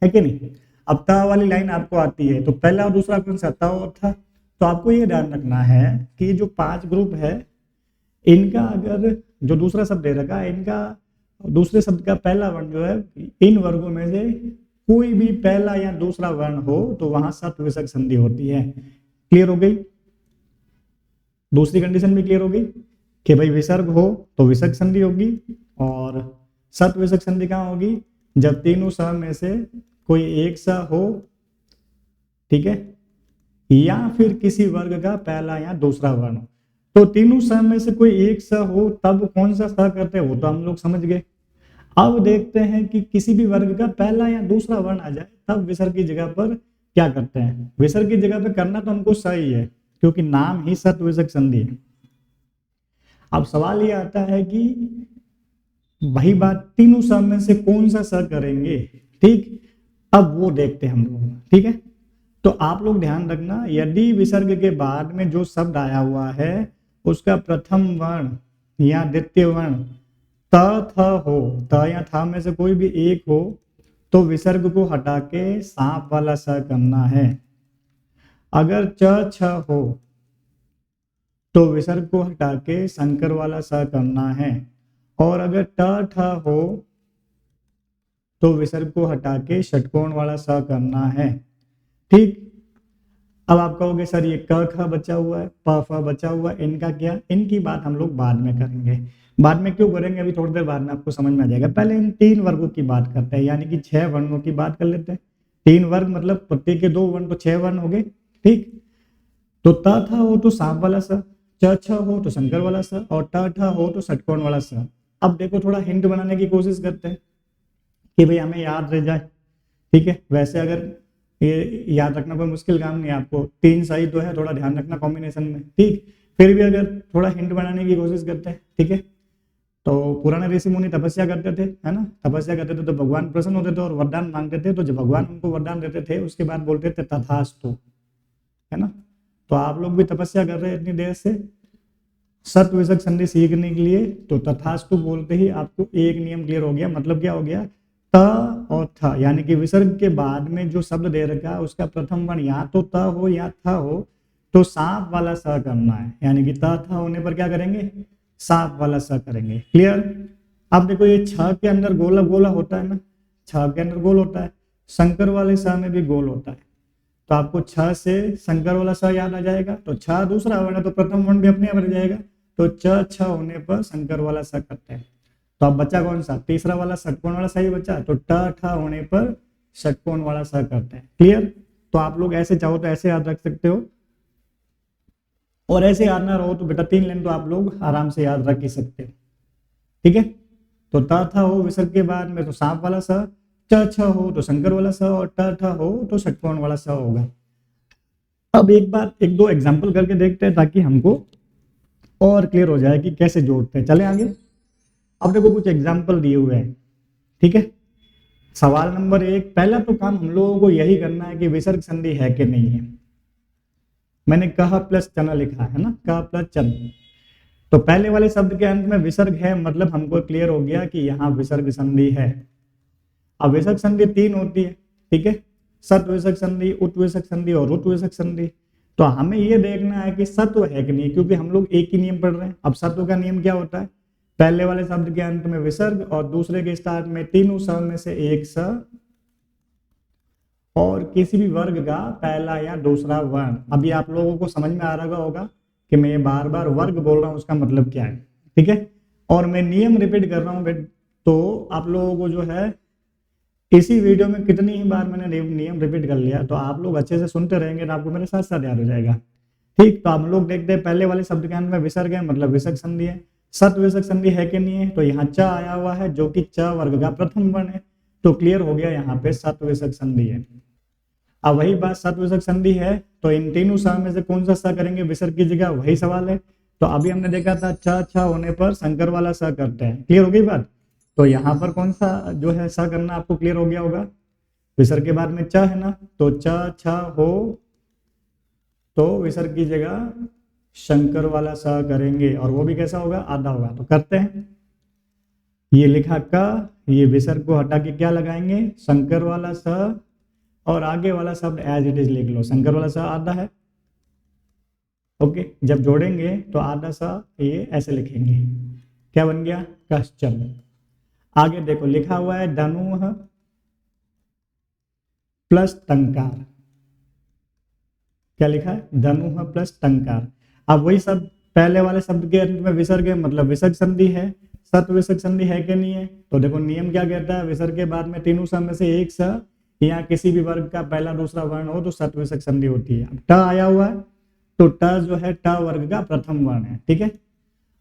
है कि नहीं। अब त वाली लाइन आपको आती है तो पहला और दूसरा कौन सा, त और थ। तो आपको ये ध्यान रखना है कि जो 5 ग्रुप है इनका अगर जो दूसरा शब्द दे रखा है इनका दूसरे शब्द का पहला वर्ण जो है इन वर्गों में से कोई भी पहला या दूसरा वर्ण हो तो वहां सत विसर्ग संधि होती है। क्लियर हो गई, दूसरी कंडीशन भी क्लियर हो गई कि भाई विसर्ग हो तो विसर्ग संधि होगी, और सत विसर्ग संधि कहाँ होगी, जब तीनों स में से कोई एक स हो, ठीक है, या फिर किसी वर्ग का पहला या दूसरा वर्ण हो। तो तीनों स में से कोई एक स हो तब कौन सा स करते हैं वो तो हम लोग समझ गए। अब देखते हैं कि किसी भी वर्ग का पहला या दूसरा वर्ण आ जाए तब विसर्ग की जगह पर क्या करते हैं। विसर्ग की जगह पर करना तो हमको स ही है, क्योंकि नाम ही सत्विसर्ग संधि है। अब सवाल ये आता है कि वही बात, तीनों स में से कौन सा स करेंगे, ठीक। अब वो देखते हैं हम लोग, ठीक है। तो आप लोग ध्यान रखना, यदि विसर्ग के बाद में जो शब्द आया हुआ है उसका प्रथम वर्ण या द्वितीय वर्ण त थ हो, त या थ में से कोई भी एक हो, तो विसर्ग को हटा के सांप वाला स करना है। अगर च छ हो तो विसर्ग को हटा के संकर वाला स करना है, और अगर ट ठ हो तो विसर्ग को हटा के षटकोण वाला स करना है, ठीक। अब आप कहोगे सर ये क ख बचा हुआ है, प फ बचा हुआ है, इनका क्या, इनकी बात हम लोग बाद में करेंगे। बाद में क्यों करेंगे, अभी थोड़ी देर बाद में आपको समझ में आ जाएगा। पहले इन 3 वर्गों की बात करते हैं, यानी कि 6 वर्णों की बात कर लेते हैं। 3 वर्ग मतलब प्रत्येक के 2 वर्ण, तो 6 वर्ण हो गए, ठीक। तो त थ हो तो सांप वाला स, च छ हो तो संकर वाला स, और ट ठ हो तो षटकोण वाला स। अब देखो थोड़ा हिंट बनाने की कोशिश करते हैं कि भाई हमें याद रह जाए, ठीक है। वैसे अगर ये याद रखना कोई मुश्किल काम नहीं है, आपको 3 सही तो है, थोड़ा ध्यान रखना कॉम्बिनेशन में, ठीक। फिर भी अगर थोड़ा हिंट बनाने की कोशिश करते हैं, ठीक है। तो पुराने ऋषि मुनि तपस्या करते थे, है ना, तपस्या करते थे तो भगवान प्रसन्न होते थे और वरदान मांगते थे। तो जब भगवान उनको वरदान देते थे उसके बाद बोलते थे तथास्तु, है ना। तो आप लोग भी तपस्या कर रहे हैं इतनी देर से सत विसर्ग संधि सीखने के लिए, तो तथास्तु बोलते ही आपको एक नियम क्लियर हो गया। मतलब क्या हो गया, त और थ, यानी कि विसर्ग के बाद में जो शब्द दे रखा है उसका प्रथम वर्ण या तो त हो या थ हो, तो सांप वाला स करना है। यानी कि त थ होने पर क्या करेंगे, सांप वाला स करेंगे। क्लियर। अब देखो ये छ के अंदर गोला गोला होता है ना, छ के अंदर गोल होता है, शंकर वाले स में भी गोल होता है। तो आपको छ से शंकर वाला स याद आ जाएगा, तो छ दूसरा वर्ण है तो प्रथम वर्ण भी अपने आप रह जाएगा। तो च छ होने पर शंकर वाला स करते हैं। तो अब बचा कौन सा, तीसरा वाला षटकोण वाला सही बचा, तो ट ठ होने पर षटकोण वाला स करते हैं। क्लियर। तो आप लोग ऐसे चाहो तो ऐसे याद रख सकते हो, और ऐसे याद ना रहो तो बेटा 3 लाइन तो आप लोग आराम से याद रख ही सकते हो, ठीक है। तो त थ हो विसर्ग के बाद में तो सांप वाला स, च छ हो तो शंकर वाला स, और ट ठ हो तो षटकोण वाला स होगा। अब एक दो एग्जाम्पल करके देखते हैं ताकि हमको और क्लियर हो जाए कि कैसे जोड़ते हैं। चले आगे। अब देखो कुछ एग्जाम्पल दिए हुए हैं, ठीक है। सवाल नंबर 1, पहला तो काम हम लोगों को यही करना है कि विसर्ग संधि है कि नहीं है। मैंने कह प्लस चना लिखा है ना, कह प्लस चन, तो पहले वाले शब्द के अंत में विसर्ग है, मतलब हमको क्लियर हो गया कि यहाँ विसर्ग संधि है। अब विसर्ग संधि 3 होती है, ठीक है, सत विसर्ग संधि, उत विसर्ग संधि और रुत विसर्ग संधि। तो हमें ये देखना है कि सत्व है कि नहीं, क्योंकि हम लोग एक ही नियम पढ़ रहे हैं। अब सत्व का नियम क्या होता है, पहले वाले शब्द के अंत में विसर्ग और दूसरे के स्टार्ट में तीनों स में से एक स, और किसी भी वर्ग का पहला या दूसरा वर्ण। अभी आप लोगों को समझ में आ रहा होगा कि मैं ये बार बार वर्ग बोल रहा हूँ उसका मतलब क्या है, ठीक है। और मैं नियम रिपीट कर रहा हूँ, तो आप लोगों को जो है इसी वीडियो में कितनी ही बार मैंने नियम रिपीट कर लिया, तो आप लोग अच्छे से सुनते रहेंगे तो आपको मेरे साथ साथ याद हो जाएगा, ठीक। तो आप लोग देखते हैं पहले वाले शब्द के अंत में विसर्ग है, मतलब विसर्ग संधि है। सत विसर्ग संधि है कि नहीं है, तो यहाँ च आया हुआ है जो कि च वर्ग का प्रथम वर्ण है, तो क्लियर हो गया यहाँ पे सत विसर्ग संधि है। अब वही बात सत विसर्ग संधि है तो इन तीनों स में से कौन सा स करेंगे विसर्ग की जगह, वही सवाल है। तो अभी हमने देखा था च छ होने पर शंकर वाला स करते हैं, क्लियर हो गई बात। तो यहाँ पर कौन सा जो है स करना आपको क्लियर हो गया होगा, विसर्ग के बाद में च है ना, तो च छ हो तो विसर्ग की जगह शंकर वाला स करेंगे, और वो भी कैसा होगा, आधा होगा। तो करते हैं, ये लिखा क, ये विसर्ग को हटा के क्या लगाएंगे, शंकर वाला स, और आगे वाला शब्द एज इट इज लिख लो, शंकर वाला स आधा है, ओके। जब जोड़ेंगे तो आधा सा ये ऐसे लिखेंगे, क्या बन गया, कश्चन। आगे देखो लिखा हुआ है धनुः प्लस टंकार, क्या लिखा है, धनुः प्लस टंकार। अब वही सब पहले वाले शब्द के अंत में विसर्ग है, मतलब विसर्ग संधि है। सत विसर्ग संधि है कि नहीं है, तो देखो नियम क्या कहता है, विसर्ग के बाद में तीनों स में से एक स या किसी भी वर्ग का पहला दूसरा वर्ण हो तो सत विसर्ग संधि होती है। अब ट आया हुआ है तो ट जो है ट वर्ग का प्रथम वर्ण है, ठीक है,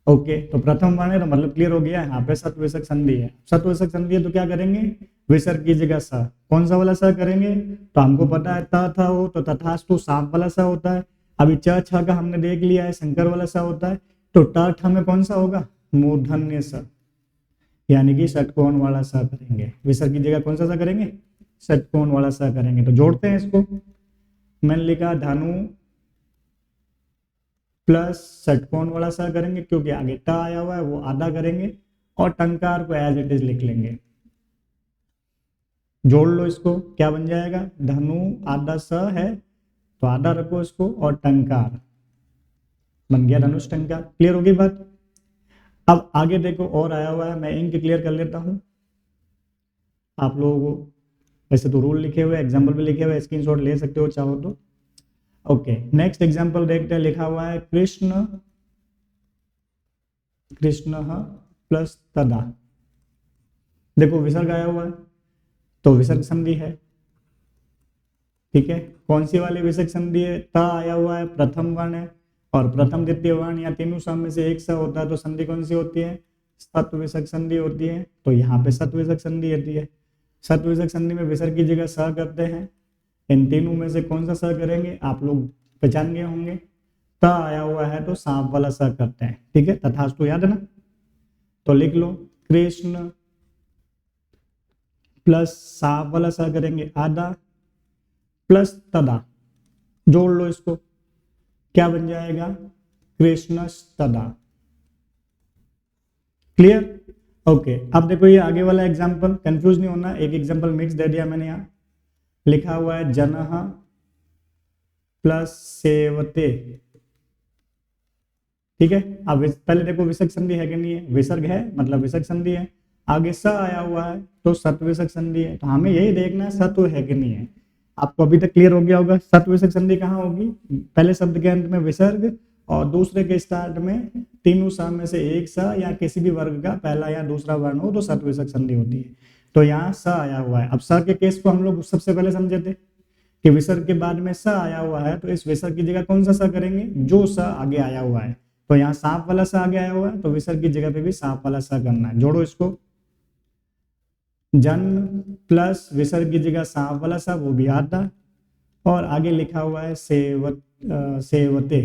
ओके। तो प्रथम वर्ण है तो मतलब क्लियर हो गया, यहाँ पे सत विसर्ग संधि है। सत विसर्ग संधि है तो क्या करेंगे, विसर्ग की जगह स, कौन सा वाला स करेंगे, तो हमको पता है त था हो तो तथास्तु सांप वाला स होता है। अभी च छ का हमने देख लिया है, संकर वाला सा होता है, तो ट ठ में कौन सा होगा, मूर्धन्य स, यानी कि षटकोण वाला सा करेंगे। विसर्ग की जगह कौन सा करेंगे, षटकोण वाला सा करेंगे। तो जोड़ते हैं इसको, मैंने लिखा धनु प्लस षटकोण वाला सा करेंगे, क्योंकि आगे ट आया हुआ है वो आधा करेंगे, और टंकार को एज इट इज लिख लेंगे। जोड़ लो इसको, क्या बन जाएगा, धनु आधा स है तो आधा रखो इसको, और टंकार बन गया धनुष टंकार। क्लियर होगी बात। अब आगे देखो और आया हुआ है, मैं इंक क्लियर कर लेता हूं आप लोगों को। वैसे तो रूल लिखे हुए, एग्जाम्पल भी लिखे हुए, स्क्रीनशॉट ले सकते हो चाहो तो। ओके, नेक्स्ट एग्जाम्पल देखते हैं। लिखा हुआ है कृष्ण कृष्ण प्लस तदा। देखो विसर्ग आया हुआ है तो विसर्ग संधि है, ठीक है। कौन सी वाली विसर्ग संधि है, त आया हुआ है, प्रथम वर्ण है, और प्रथम द्वितीय वर्ण या तीनों साम में से एक सा होता है, तो संधि कौन सी होती है, सत्व विसर्ग संधि होती है। तो यहाँ पे सत्व विसर्ग संधि होती है। सत्व विसर्ग संधि में विसर्ग की जगह स करते हैं। इन तीनों में से कौन सा स करेंगे, आप लोग पहचान गए होंगे। त आया हुआ है तो सांप वाला स करते हैं, ठीक है, तथास्तु याद है ना। तो लिख लो कृष्ण प्लस सांप वाला स करेंगे आधा, प्लस तदा, जोड़ लो इसको, क्या बन जाएगा, कृष्णस्तदा। क्लियर। ओके, अब देखो ये आगे वाला एग्जांपल, कंफ्यूज नहीं होना, एक एग्जांपल मिक्स दे दिया मैंने। यहाँ लिखा हुआ है जनः प्लस सेवते, ठीक है। अब पहले देखो विसर्ग संधि है कि नहीं है, विसर्ग है मतलब विसर्ग संधि है। आगे स आया हुआ है तो सत्व विसर्ग संधि है, तो हमें यही देखना है सत्व है कि नहीं है। आपको अभी तक क्लियर हो गया होगा सत्व विसर्ग संधि कहाँ होगी, पहले शब्द के अंत में विसर्ग और दूसरे के स्टार्ट में तीनों सा में से एक सा या किसी भी वर्ग का पहला या दूसरा वर्ण हो तो सत्व विसर्ग संधि होती है। तो यहाँ स आया हुआ है। अब स के केस को हम लोग सबसे पहले समझे थे कि विसर्ग के बाद में स आया हुआ है, तो इस विसर्ग की जगह कौन सा स करेंगे, जो स आगे आया हुआ है। तो यहाँ सांप वाला सा आगे आया हुआ है, तो विसर्ग की जगह पे भी सांप वाला सा करना है। जोड़ो इसको, जन प्लस विसर्ग की जगह सांप वाला सा, वो भी आधा, और आगे लिखा हुआ है सेवते,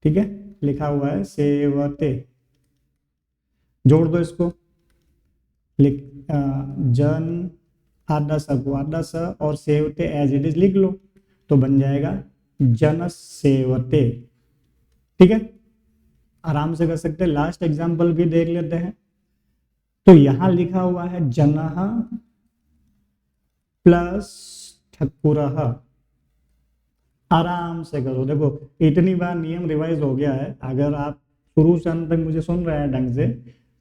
ठीक है, लिखा हुआ है सेवते। जोड़ दो इसको, जन आधा सा को आधा सा और सेवते एज इट इज लिख लो, तो बन जाएगा जन सेवते, ठीक है। आराम से कर सकते हैं। लास्ट एग्जांपल भी देख लेते हैं। तो यहां लिखा हुआ है जनः प्लस ठकुरः। आराम से करो, देखो इतनी बार नियम रिवाइज हो गया है, अगर आप शुरू से अंत तक मुझे सुन रहे हैं ढंग से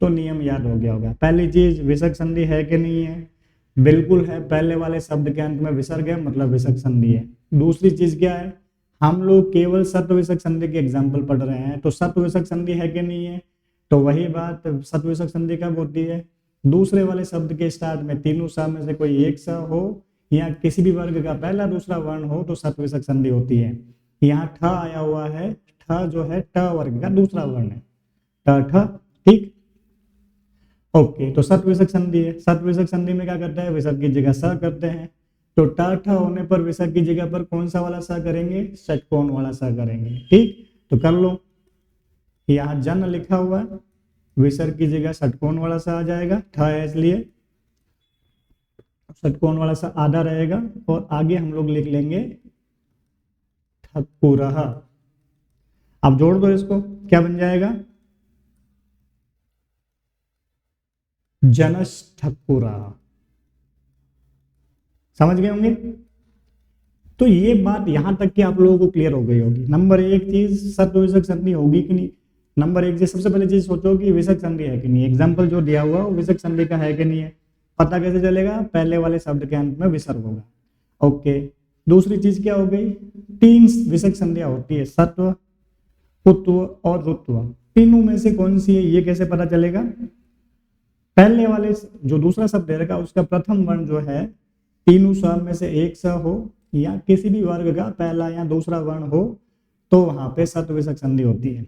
तो नियम याद हो गया होगा। पहली चीज विसर्ग संधि है कि नहीं है, बिल्कुल है, पहले वाले शब्द के अंत में विसर्ग है मतलब विसर्ग संधि है। दूसरी चीज क्या है, हम लोग केवल सत्व विसर्ग संधि के एग्जाम्पल पढ़ रहे हैं, तो सत्व विसर्ग संधि है कि नहीं है, तो वही बात, सत्व विसर्ग संधि कब होती है, दूसरे वाले शब्द के स्टार्ट में तीनों सा में से कोई एक सा हो या किसी भी वर्ग का पहला दूसरा वर्ण हो तो सत्व विसर्ग संधि होती है। यहाँ ठ आया हुआ है, ठ जो है ट वर्ग का दूसरा वर्ण है, ट ठ, ठीक। ओके, तो सत्व विसर्ग संधि है। सत्व विसर्ग संधि में क्या करते हैं, विसर्ग की जगह स करते हैं, तो ट ठ होने पर विसर्ग की जगह पर कौन सा वाला सा करेंगे, षटकोण वाला सा करेंगे, ठीक। तो कर लो, यहाँ जन लिखा हुआ है, विसर्ग की जगह षटकोण वाला सा आ जाएगा, ठ है इसलिए षटकोण वाला सा आधा रहेगा, और आगे हम लोग लिख लेंगे ठकुरः। अब जोड़ दो इसको, क्या बन जाएगा, जनस ठकुरः। समझ गए होंगे। तो ये बात यहां तक कि आप लोगों को क्लियर हो गई होगी। नंबर एक चीज, सत्व विसर्ग संधि होगी कि नहीं, नंबर एक चीज सबसे पहले चीज सोचो कि विसर्ग संधि है कि नहीं। एग्जाम्पल जो दिया हुआ वो विसर्ग संधि का है कि नहीं है, पता कैसे चलेगा, पहले वाले शब्द के अंत में विसर्ग होगा। ओके, दूसरी चीज क्या हो गई, तीन विसर्ग संधियां होती है, सत्व पुत्व और रुत्व। तीनों में से कौन सी है ये कैसे पता चलेगा, पहले वाले जो दूसरा शब्द दे रखा उसका प्रथम वर्ण जो है तीनों स्वर में से एक सा हो या किसी भी वर्ग का पहला या दूसरा वर्ण हो तो वहां पे सत्व विसर्ग संधि होती है।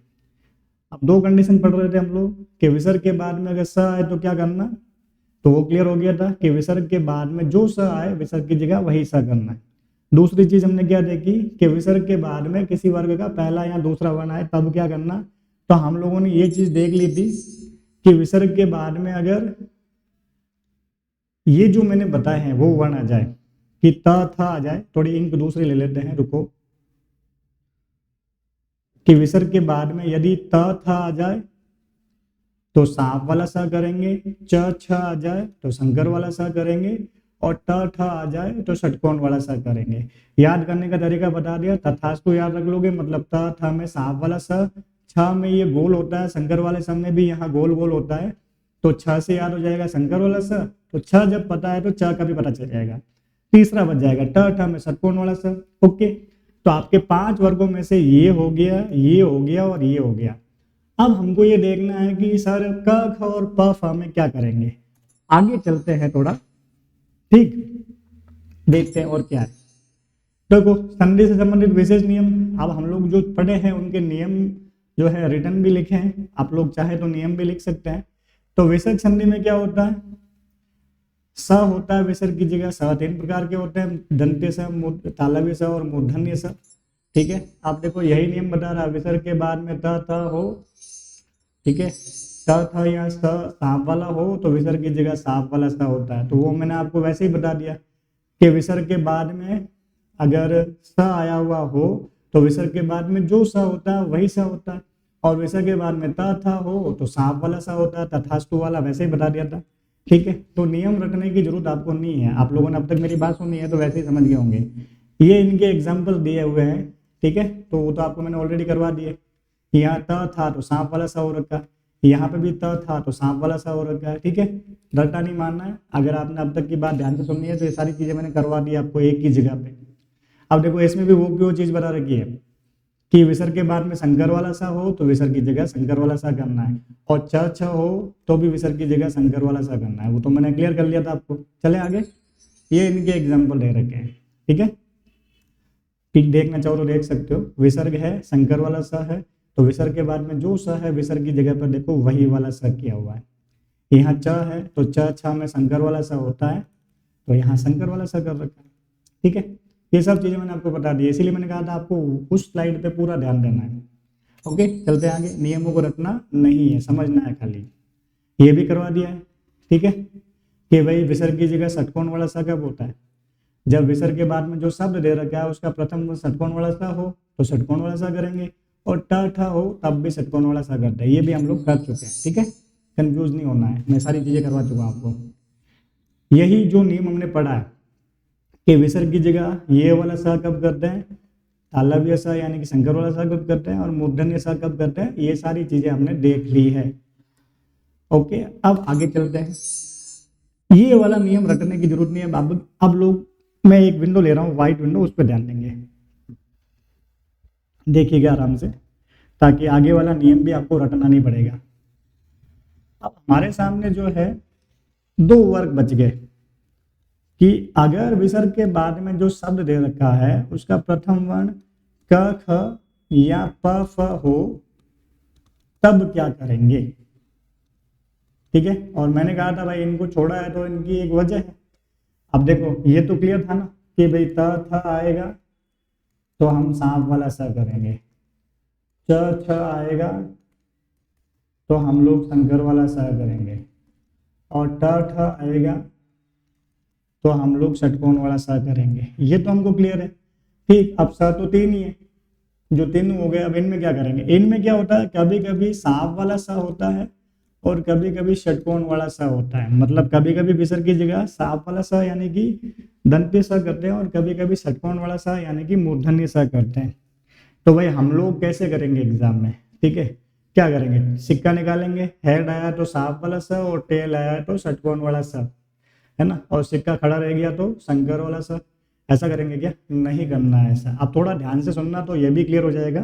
अब दो कंडीशन पढ़ रहे थे हम लोग कि विसर्ग के बाद में अगर स आए तो क्या करना, तो वो क्लियर हो गया था कि विसर्ग के बाद में जो स आए विसर्ग की जगह वही स करना है। दूसरी चीज हमने क्या देखी कि विसर्ग के बाद में किसी वर्ग का पहला या दूसरा वर्ण आए तब क्या करना। तो हम लोगों ने ये चीज देख ली थी कि विसर्ग के बाद में अगर ये जो मैंने बताए हैं वो वर्ण आ जाए कि त था आ जाए, थोड़ी इंक दूसरी ले लेते हैं, रुको, कि विसर्ग के बाद में यदि त था आ जाए तो सांप वाला सा करेंगे, च छ आ जाए तो शंकर वाला सा करेंगे, और ट ठ आ जाए तो षटकोण वाला सा करेंगे। याद करने का तरीका बता दिया, तथास्तु याद रख लोगे, मतलब त थ में सांप वाला सा, छ में ये गोल होता है, शंकर वाले सब में भी यहाँ गोल गोल होता है, तो छ से याद हो जाएगा शंकर वाला सा, तो छ जब पता है तो च का भी पता चल जाएगा। तीसरा बच जाएगा ट ठ में षटकोण वाला सा। ओके, तो आपके 5 वर्गों में से ये हो गया, ये हो गया और ये हो गया। अब हमको ये देखना है कि सर क ख और प फ में क्या करेंगे। आगे चलते हैं थोड़ा, ठीक, देखते हैं और क्या है। देखो संधि से संबंधित विशेष नियम, अब हम लोग जो पढ़े हैं उनके नियम जो है रिटर्न भी लिखे हैं, आप लोग चाहे तो नियम भी लिख सकते हैं। तो विसर्ग संधि में क्या होता है, स होता है विसर्ग की जगह, स 3 प्रकार के होते हैं, दंत्य स, तालव्य स और मूर्धन्य स। ठीक है, आप देखो यही नियम बता रहा है, विसर्ग के बाद में त थ हो, ठीक है, स थ या स सांप वाला हो तो विसर्ग की जगह सांप वाला स होता है। तो वो मैंने आपको वैसे ही बता दिया कि विसर्ग के बाद में अगर स आया हुआ हो तो विसर्ग के बाद में जो स होता है वही स होता है, और विसर्ग के बाद में त था हो तो सांप वाला स होता है, तथास्तु वाला वैसे ही बता दिया था। ठीक है, तो नियम रटने की जरूरत आपको नहीं है, आप लोगों ने अब तक मेरी बात सुनी है तो वैसे ही समझ गए होंगे। ये इनके एग्जाम्पल दिए हुए हैं, ठीक है, तो वो तो आपको मैंने ऑलरेडी करवा दिए। यहाँ त था तो सांप वाला सा हो रखा, यहाँ पे भी त था तो सांप वाला सा हो रखा है। ठीक है, रट्टा नहीं मानना है, अगर आपने अब तक की बात ध्यान से सुननी है तो ये सारी चीजें मैंने करवा दी आपको एक ही जगह पे। अब देखो इसमें भी वो की वो चीज बता रखी है कि विसर्ग के बाद में शंकर वाला सा हो तो विसर्ग की जगह शंकर वाला सा करना है, और च छ हो तो भी विसर्ग की जगह शंकर वाला सा करना है, वो तो मैंने क्लियर कर लिया था आपको। चले आगे, ये इनके एग्जाम्पल दे रखे हैं, ठीक है, ठीक, देखना चाहो तो देख सकते हो। विसर्ग है शंकर वाला सा है, तो विसर्ग के बाद में जो स है विसर्ग की जगह पर देखो वही वाला स किया हुआ है। यहाँ च है तो च छ में शंकर वाला सा होता है, तो यहाँ शंकर वाला सा कर रखा है। ठीक है, ये सब चीजें मैंने आपको बता दी, इसीलिए मैंने कहा था आपको उस स्लाइड पे पूरा ध्यान देना है। ओके, चलते हैं आगे, नियमों को रटना नहीं है, समझना है खाली, ये भी करवा दिया है। ठीक है, कि भाई विसर्ग की जगह षटकोण वाला सा कब होता है, जब विसर्ग के बाद में जो शब्द दे रखा है उसका प्रथम षटकोण वाला सा हो तो षटकोण वाला सा करेंगे, और ट ठ हो तब भी षटकोण वाला सा करते हैं, ये भी हम लोग कर चुके हैं। ठीक है, कंफ्यूज नहीं होना है, मैं सारी चीजें करवा चुका हूं आपको। यही जो नियम हमने पढ़ा है कि विसर्ग की जगह ये वाला सा कब करते हैं, तालव्य सा यानी कि शंकर वाला सा कब करते हैं, और मूर्धन्य सा कब करते हैं, ये सारी चीजें हमने देख ली है। ओके, अब आगे चलते हैं। ये वाला नियम रटने की जरूरत नहीं है। अब लोग, मैं एक विंडो ले रहा हूँ, व्हाइट विंडो, उस पर ध्यान देंगे, देखिएगा आराम से, ताकि आगे वाला नियम भी आपको रटना नहीं पड़ेगा। अब हमारे सामने जो है 2 वर्ग बच गए कि अगर विसर्ग के बाद में जो शब्द दे रखा है उसका प्रथम वर्ण क ख या प फ हो तब क्या करेंगे। ठीक है, और मैंने कहा था भाई इनको छोड़ा है तो इनकी एक वजह है। अब देखो ये तो क्लियर था ना कि भाई त थ आएगा तो हम सांप वाला सा करेंगे, च छ आएगा तो हम लोग शंकर वाला सा करेंगे, और ट ठ आएगा तो हम लोग षटकोण वाला सा करेंगे। ये तो हमको क्लियर है। ठीक, अब सा तो 3 ही है, जो 3 हो गए, अब इनमें क्या करेंगे। इनमें क्या होता है, कभी कभी सांप वाला सा होता है और कभी कभी षटकोण वाला सा होता है, मतलब कभी कभी विसर्ग की जगह सांप वाला सा यानी कि दंत्य सा करते हैं, और कभी कभी षटकोण वाला सा यानी कि मूर्धन्य सा करते हैं। तो भाई हम लोग कैसे करेंगे एग्जाम में, ठीक है, क्या करेंगे, सिक्का निकालेंगे, हेड आया तो सांप वाला सा और टेल आया तो षटकोण वाला सा, है ना, और सिक्का खड़ा रह गया तो शंकर वाला सा। ऐसा करेंगे क्या, नहीं करना है ऐसा। अब थोड़ा ध्यान से सुनना तो ये भी क्लियर हो जाएगा।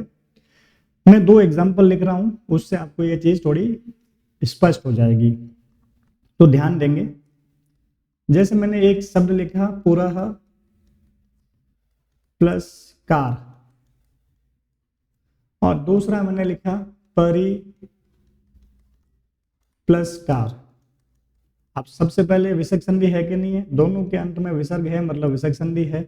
मैं 2 एग्जाम्पल लिख रहा हूं, उससे आपको ये चीज थोड़ी स्पष्ट हो जाएगी, तो ध्यान देंगे। जैसे मैंने एक शब्द लिखा पुरह प्लस कार, और दूसरा मैंने लिखा परी प्लस कार। अब सबसे पहले विसर्ग संधि है कि नहीं है, दोनों के अंत में विसर्ग है, मतलब विसर्ग संधि है।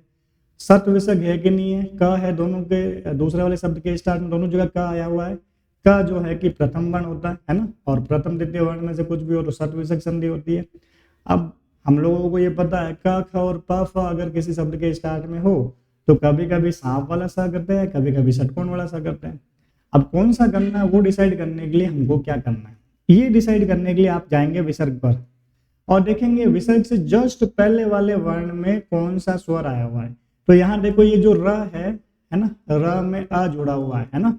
सत विसर्ग है कि नहीं है, क है दोनों के, दूसरे वाले शब्द के स्टार्ट में दोनों जगह क आया हुआ है। क जो है कि प्रथम वर्ण होता है ना, और प्रथम द्वितीय वर्ण में से कुछ भी हो तो सत विसर्ग संधि होती है। अब हम लोगों को ये पता है क ख और प फ अगर किसी शब्द के स्टार्ट में हो तो कभी कभी सांप वाला सा करते हैं, कभी कभी षटकोण वाला सा करते हैं। अब कौन सा करना है वो डिसाइड करने के लिए हमको क्या करना है, ये डिसाइड करने के लिए आप जाएंगे विसर्ग पर और देखेंगे विसर्ग से जस्ट पहले वाले वर्ण में कौन सा स्वर आया हुआ है। तो यहाँ देखो ये जो र है ना, र में आ जुड़ा हुआ है ना।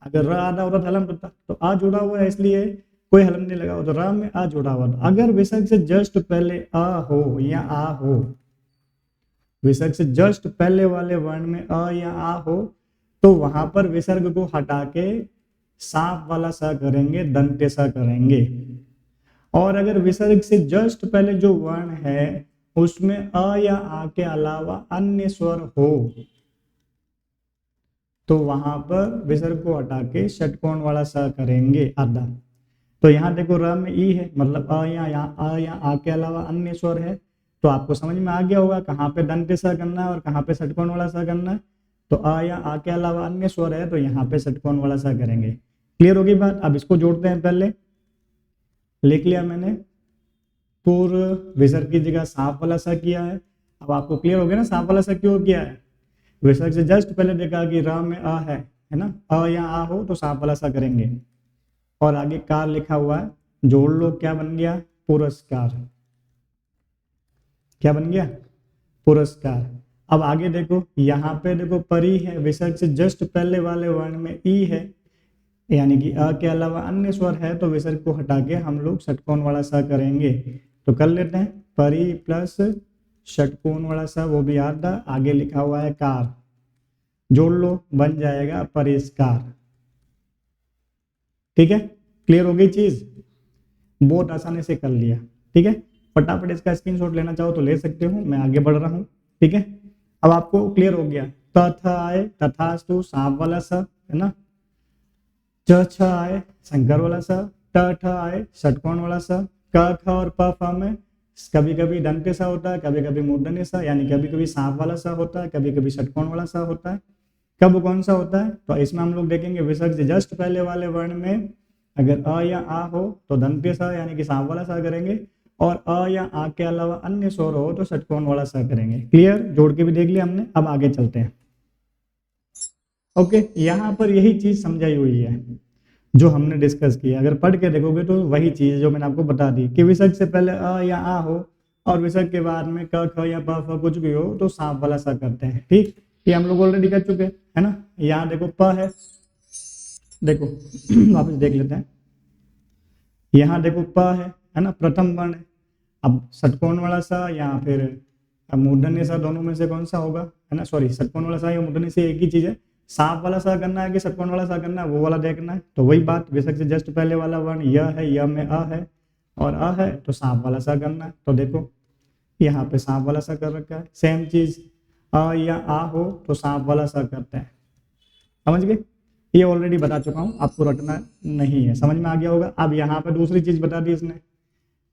अगर र आधा होता तो हलंत होता, तो आ जुड़ा हुआ है इसलिए कोई हलंत नहीं लगा, तो र में आ जुड़ा हुआ था। अगर विसर्ग से जस्ट पहले अ हो या आ हो, विसर्ग से जस्ट पहले वाले वर्ण में अ या आ हो तो वहां पर विसर्ग को हटा के सांप वाला सा करेंगे, दंते सा करेंगे। और अगर विसर्ग से जस्ट पहले जो वर्ण है उसमें अ या आ के अलावा अन्य स्वर हो तो वहां पर विसर्ग को हटा के षटकोण वाला सा करेंगे आधा। तो यहाँ देखो र में ई है, मतलब अ या आ के अलावा अन्य स्वर है। तो आपको समझ में आ गया होगा कहाँ पे दंत सा करना है और कहाँ पे षटकोण वाला सा करना है। तो अ या आ के अलावा अन्य स्वर है तो यहाँ पे षटकोण वाला सा करेंगे। क्लियर होगी बात। अब इसको जोड़ते हैं, पहले लिख लिया मैंने, पूर्व विसर्ग की जगह सांप वाला सा किया है। अब आपको क्लियर हो गया ना सांप वाला सा क्यों किया है। विसर्ग से जस्ट पहले देखा कि र में अ है ना, अ या आ हो तो सांप वाला सा करेंगे। और आगे कार लिखा हुआ है, जोड़ लो, क्या बन गया, पुरस्कार। क्या बन गया, पुरस्कार। अब आगे देखो, यहाँ पे देखो परी है, विसर्ग से जस्ट पहले वाले वर्ण में ई है, यानी कि अ के अलावा अन्य स्वर है तो विसर्ग को हटा के हम लोग षटकोण वाला सा करेंगे। तो कर लेते हैं, परी प्लस षटकोण वाला सा, वो भी आधा, आगे लिखा हुआ है कार, जोड़ लो, बन जाएगा परिष्कार। ठीक है, क्लियर हो गई चीज, बहुत आसानी से कर लिया। ठीक है, फटाफट इसका स्क्रीनशॉट लेना चाहो तो ले सकते हो, मैं आगे बढ़ रहा हूँ। ठीक है, अब आपको क्लियर हो गया। त थ आए तथास्तु सांप वाला सा है ना, च छ आए शंकर वाला सा, ट ठ आए षटकोण वाला सा, क ख और प फ में कभी कभी दंते सा होता है, कभी कभी मूर्धन्य सा, यानी कभी कभी सांप वाला सा होता है, कभी कभी षटकोण वाला सा होता है। कब कौन सा होता है तो इसमें हम लोग देखेंगे विसर्ग से जस्ट पहले वाले वर्ण में अगर अ या आ हो तो दंते सा यानी कि सांप वाला सा करेंगे, और अ या आ के अलावा अन्य स्वर हो तो षटकोण वाला सा करेंगे। क्लियर, जोड़ के भी देख लिया हमने। अब आगे चलते हैं। ओके, यहाँ पर यही चीज समझाई हुई है जो हमने डिस्कस किया। अगर पढ़ के देखोगे तो वही चीज जो मैंने आपको बता दी कि विसर्ग से पहले अ या आ हो और विसर्ग के बाद में क ख या प फ कुछ भी हो तो सांप वाला सा करते हैं। ठीक, ये हम लोग ऑलरेडी कर चुके हैं, है ना। यहाँ देखो प है, देखो वापस देख लेते हैं। यहाँ देखो प है ना, प्रथम वर्ण है। अब षटकोण वाला सा या फिर मूर्धन्य सा, दोनों में से कौन सा होगा, है ना, सॉरी षटकोण वाला सा या मूर्धन्य से एक ही चीज है। सांप वाला सा करना है कि षटकोण वाला सा करना है वो वाला देखना है। तो वही बात, विसर्ग से जस्ट पहले वाला वर्ण य है, य में अ है और अ है तो सांप वाला सा करना है। तो देखो यहाँ पे सांप वाला सा कर रखा है। सेम चीज अ या आ हो तो सांप वाला सा करते हैं। समझ गए, ये ऑलरेडी बता चुका हूँ, आपको रटना नहीं है, समझ में आ गया होगा। अब यहाँ पे दूसरी चीज बता दी इसने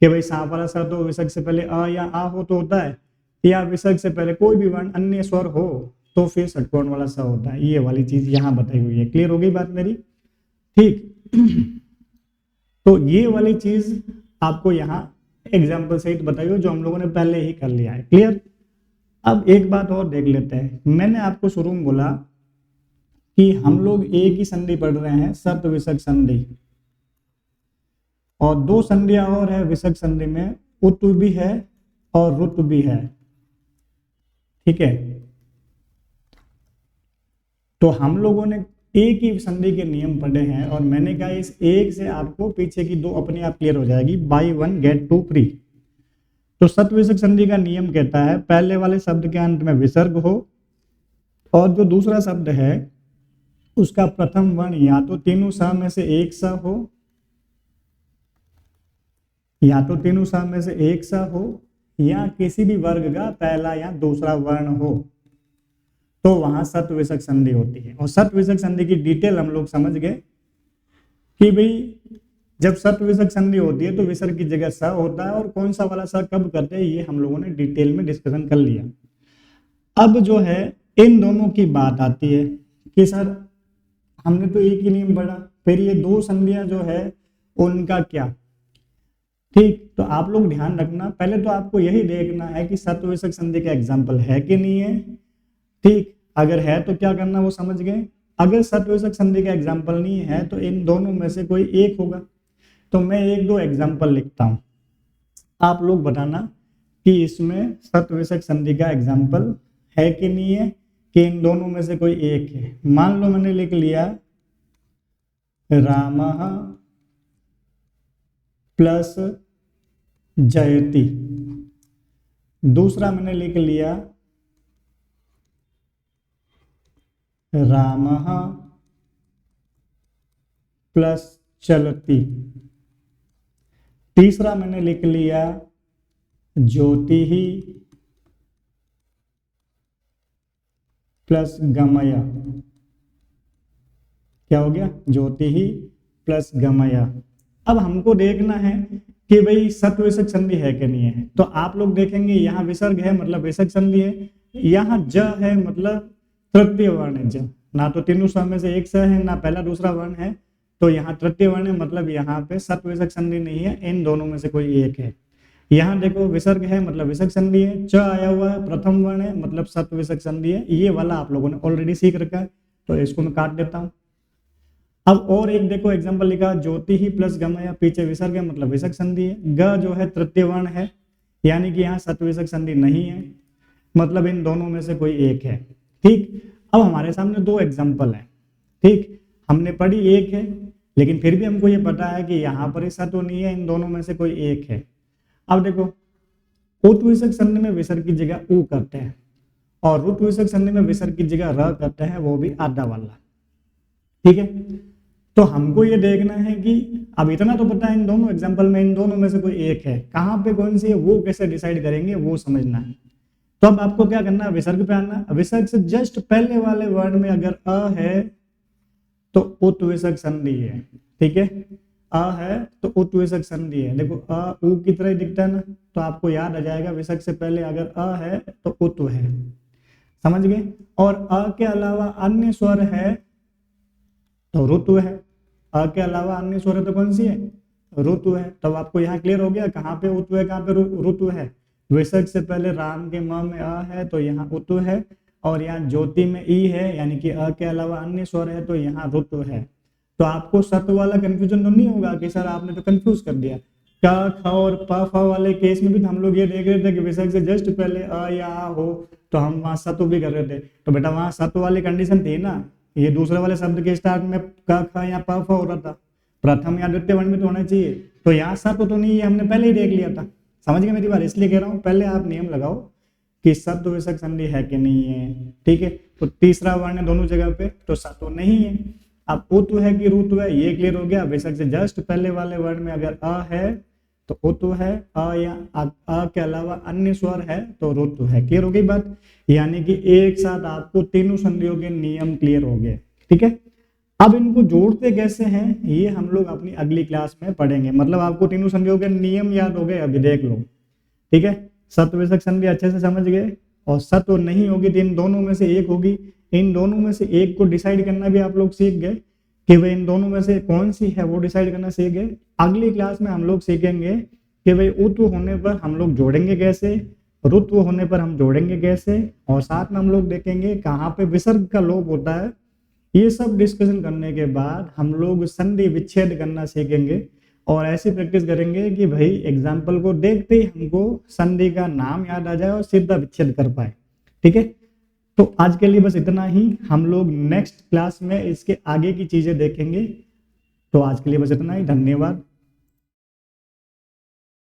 कि भाई सांप वाला सा तो विसर्ग से पहले अ या आ हो तो होता है, या विसर्ग से पहले कोई भी वर्ण अन्य स्वर हो तो फिर षटकोण वाला सा होता है। ये वाली चीज यहाँ बताई हुई है। क्लियर हो गई बात मेरी। ठीक तो ये वाली चीज आपको यहाँ एग्जाम्पल सहित बताई हुई जो हम लोगों ने पहले ही कर लिया है। क्लियर। अब एक बात और देख लेते हैं। मैंने आपको शुरू में बोला कि हम लोग एक ही संधि पढ़ रहे हैं, सत विसर्ग संधि, और दो संधियां और है विसर्ग संधि में, उत भी है और रुत भी है। ठीक है, तो हम लोगों ने एक ही संधि के नियम पढ़े हैं और मैंने कहा इस एक से आपको पीछे की दो अपने आप क्लियर हो जाएगी, buy one get two free. तो सत विसर्ग संधि का नियम कहता है पहले वाले शब्द के अंत में विसर्ग हो और जो दूसरा शब्द है उसका प्रथम वर्ण या तो तीनों सा में से एक सा हो, या तो तीनों सा में से एक सा हो, या किसी भी वर्ग का पहला या दूसरा वर्ण हो, तो वहां सत विसर्ग संधि होती है। और सत विसर्ग संधि की डिटेल हम लोग समझ गए कि भाई जब सत विसर्ग संधि होती है तो विसर्ग की जगह स होता है, और कौन सा वाला स कब करते हैं ये हम लोगों ने डिटेल में डिस्कशन कर लिया। अब जो है इन दोनों की बात आती है कि सर हमने तो एक ही नियम पढ़ा, फिर ये दो संधियां जो है उनका क्या। ठीक, तो आप लोग ध्यान रखना, पहले तो आपको यही देखना है कि सत्विषक संधि का एग्जाम्पल है कि नहीं है। ठीक, अगर है तो क्या करना वो समझ गए। अगर सत्विषक संधि का एग्जाम्पल नहीं है तो इन दोनों में से कोई एक होगा। तो मैं एक दो एग्जाम्पल लिखता हूं, आप लोग बताना कि इसमें सत्विषक संधि का एग्जाम्पल है कि नहीं है, कि इन दोनों में से कोई एक है। मान लो मैंने लिख लिया रामः प्लस जयति, दूसरा मैंने लिख लिया रामः प्लस चलती, तीसरा मैंने लिख लिया ज्योति ही प्लस गमया। क्या हो गया, ज्योति ही प्लस गमया। अब हमको देखना है कि भाई सत्विषक संधि है कि नहीं है। तो आप लोग देखेंगे यहाँ विसर्ग है मतलब विसर्ग संधि है, यहाँ ज है मतलब तृतीय वर्ण है ज, ना तो तीनों स्वर में से एक स है ना पहला दूसरा वर्ण है, तो यहाँ तृतीय वर्ण है मतलब यहाँ पे सत्विषक संधि नहीं है, इन दोनों में से कोई एक है। यहाँ देखो विसर्ग है मतलब विसर्ग संधि है, च आया हुआ है प्रथम वर्ण है मतलब सत्विषक संधि है। ये वाला आप लोगों ने ऑलरेडी सीख रखा है, तो इसको मैं काट देता हूँ। अब और एक देखो एग्जांपल लिखा ज्योति ही प्लस गमया, पीछे विसर्ग है मतलब विसर्ग संधि है, ग जो है तृतीय वर्ण है यानी कि यहाँ सत्विषक संधि नहीं है, मतलब इन दोनों में से कोई एक है। ठीक, अब हमारे सामने दो एग्जांपल है। ठीक, हमने पढ़ी एक है, लेकिन फिर भी हमको ये पता है कि यहाँ पर ऐसा तो नहीं है, इन दोनों में से कोई एक है। अब देखो उत्विषक संधि में विसर्ग की जगह उ करते हैं और रुत्विषक संधि में विसर्ग की जगह र करते हैं, वो भी आधा वाला। ठीक है, तो हमको ये देखना है कि अब इतना तो पता है इन दोनों एग्जांपल में इन दोनों में से कोई एक है, कहाँ पे कौन सी है वो कैसे डिसाइड करेंगे वो समझना है। तो अब आपको क्या करना है, विसर्ग पे आना। विसर्ग से जस्ट पहले वाले वर्ड में अगर अ है तो उत्विषक संधि है। ठीक है, अ है तो उत्विषक संधि है। देखो अ उ की तरह दिखता है ना, तो आपको याद आ जाएगा विसर्ग से पहले अगर अ है तो उत्व है। समझ गए। और अ के अलावा अन्य स्वर है तो ऋतु है, अ के अलावा अन्य स्वर है तो कौन सी है, ऋतु है। तब आपको यहाँ क्लियर हो गया कहाँ पे उत्व है कहाँ पे ऋतु है। विसर्ग से पहले राम के म में अ है तो यहाँ उत्व है, और यहाँ ज्योति में ई है यानी कि अ के अलावा अन्य स्वर है तो यहाँ ऋतु है। तो आपको सत्व वाला कंफ्यूजन तो नहीं होगा कि सर आपने तो कंफ्यूज कर दिया। क ख और प फ वाले केस में भी हम लोग ये देख रहे थे कि विसर्ग से जस्ट पहले अ या आ हो तो हम वहां सत्व भी कर रहे थे। तो बेटा वहां सत्व वाली कंडीशन थी ना, ये दूसरे वाले शब्द के स्टार्ट में क ख या प फ हो रहा था, प्रथम या द्वितीय वर्ण में तो होना चाहिए। तो यहाँ सत्व तो नहीं है, हमने पहले ही देख लिया था। समझ गए मेरी बात, इसलिए कह रहा हूँ पहले आप नियम लगाओ कि सत्व विसर्ग संधि है कि नहीं है। ठीक है, तो तीसरा वर्ण है दोनों जगह पे तो सत्व नहीं है। अब उत्व है कि ऋतु है ये क्लियर हो गया। विसर्ग से जस्ट पहले वाले वर्ण में अगर अ है तो उत्व है, अ या अ के अलावा अन्य स्वर है तो ऋतु है। क्लियर हो गई बात, यानी कि एक साथ आपको तीनों संधियों के नियम क्लियर हो गए। ठीक है, अब इनको जोड़ते कैसे हैं ये हम लोग अपनी अगली क्लास में पढ़ेंगे। मतलब आपको तीनों संधियों के नियम याद हो गए, अभी देख लो। ठीक है, सत्विषक संधि अच्छे से समझ गए, और सत्व नहीं होगी तो इन दोनों में से एक होगी। इन दोनों में से एक को डिसाइड करना भी आप लोग सीख गए कि भाई इन दोनों में से कौन सी है, वो डिसाइड करना सीख गए। अगली क्लास में हम लोग सीखेंगे कि भाई उत्व होने पर हम लोग जोड़ेंगे कैसे, ऋत्व होने पर हम जोड़ेंगे कैसे, और साथ में हम लोग देखेंगे कहाँ पे विसर्ग का लोप होता है। ये सब डिस्कशन करने के बाद हम लोग संधि विच्छेद करना सीखेंगे, और ऐसी प्रैक्टिस करेंगे कि भाई एग्जाम्पल को देखते ही हमको संधि का नाम याद आ जाए और सीधा विच्छेद कर पाए। ठीक है, तो आज के लिए बस इतना ही, हम लोग नेक्स्ट क्लास में इसके आगे की चीजें देखेंगे। तो आज के लिए बस इतना ही, धन्यवाद।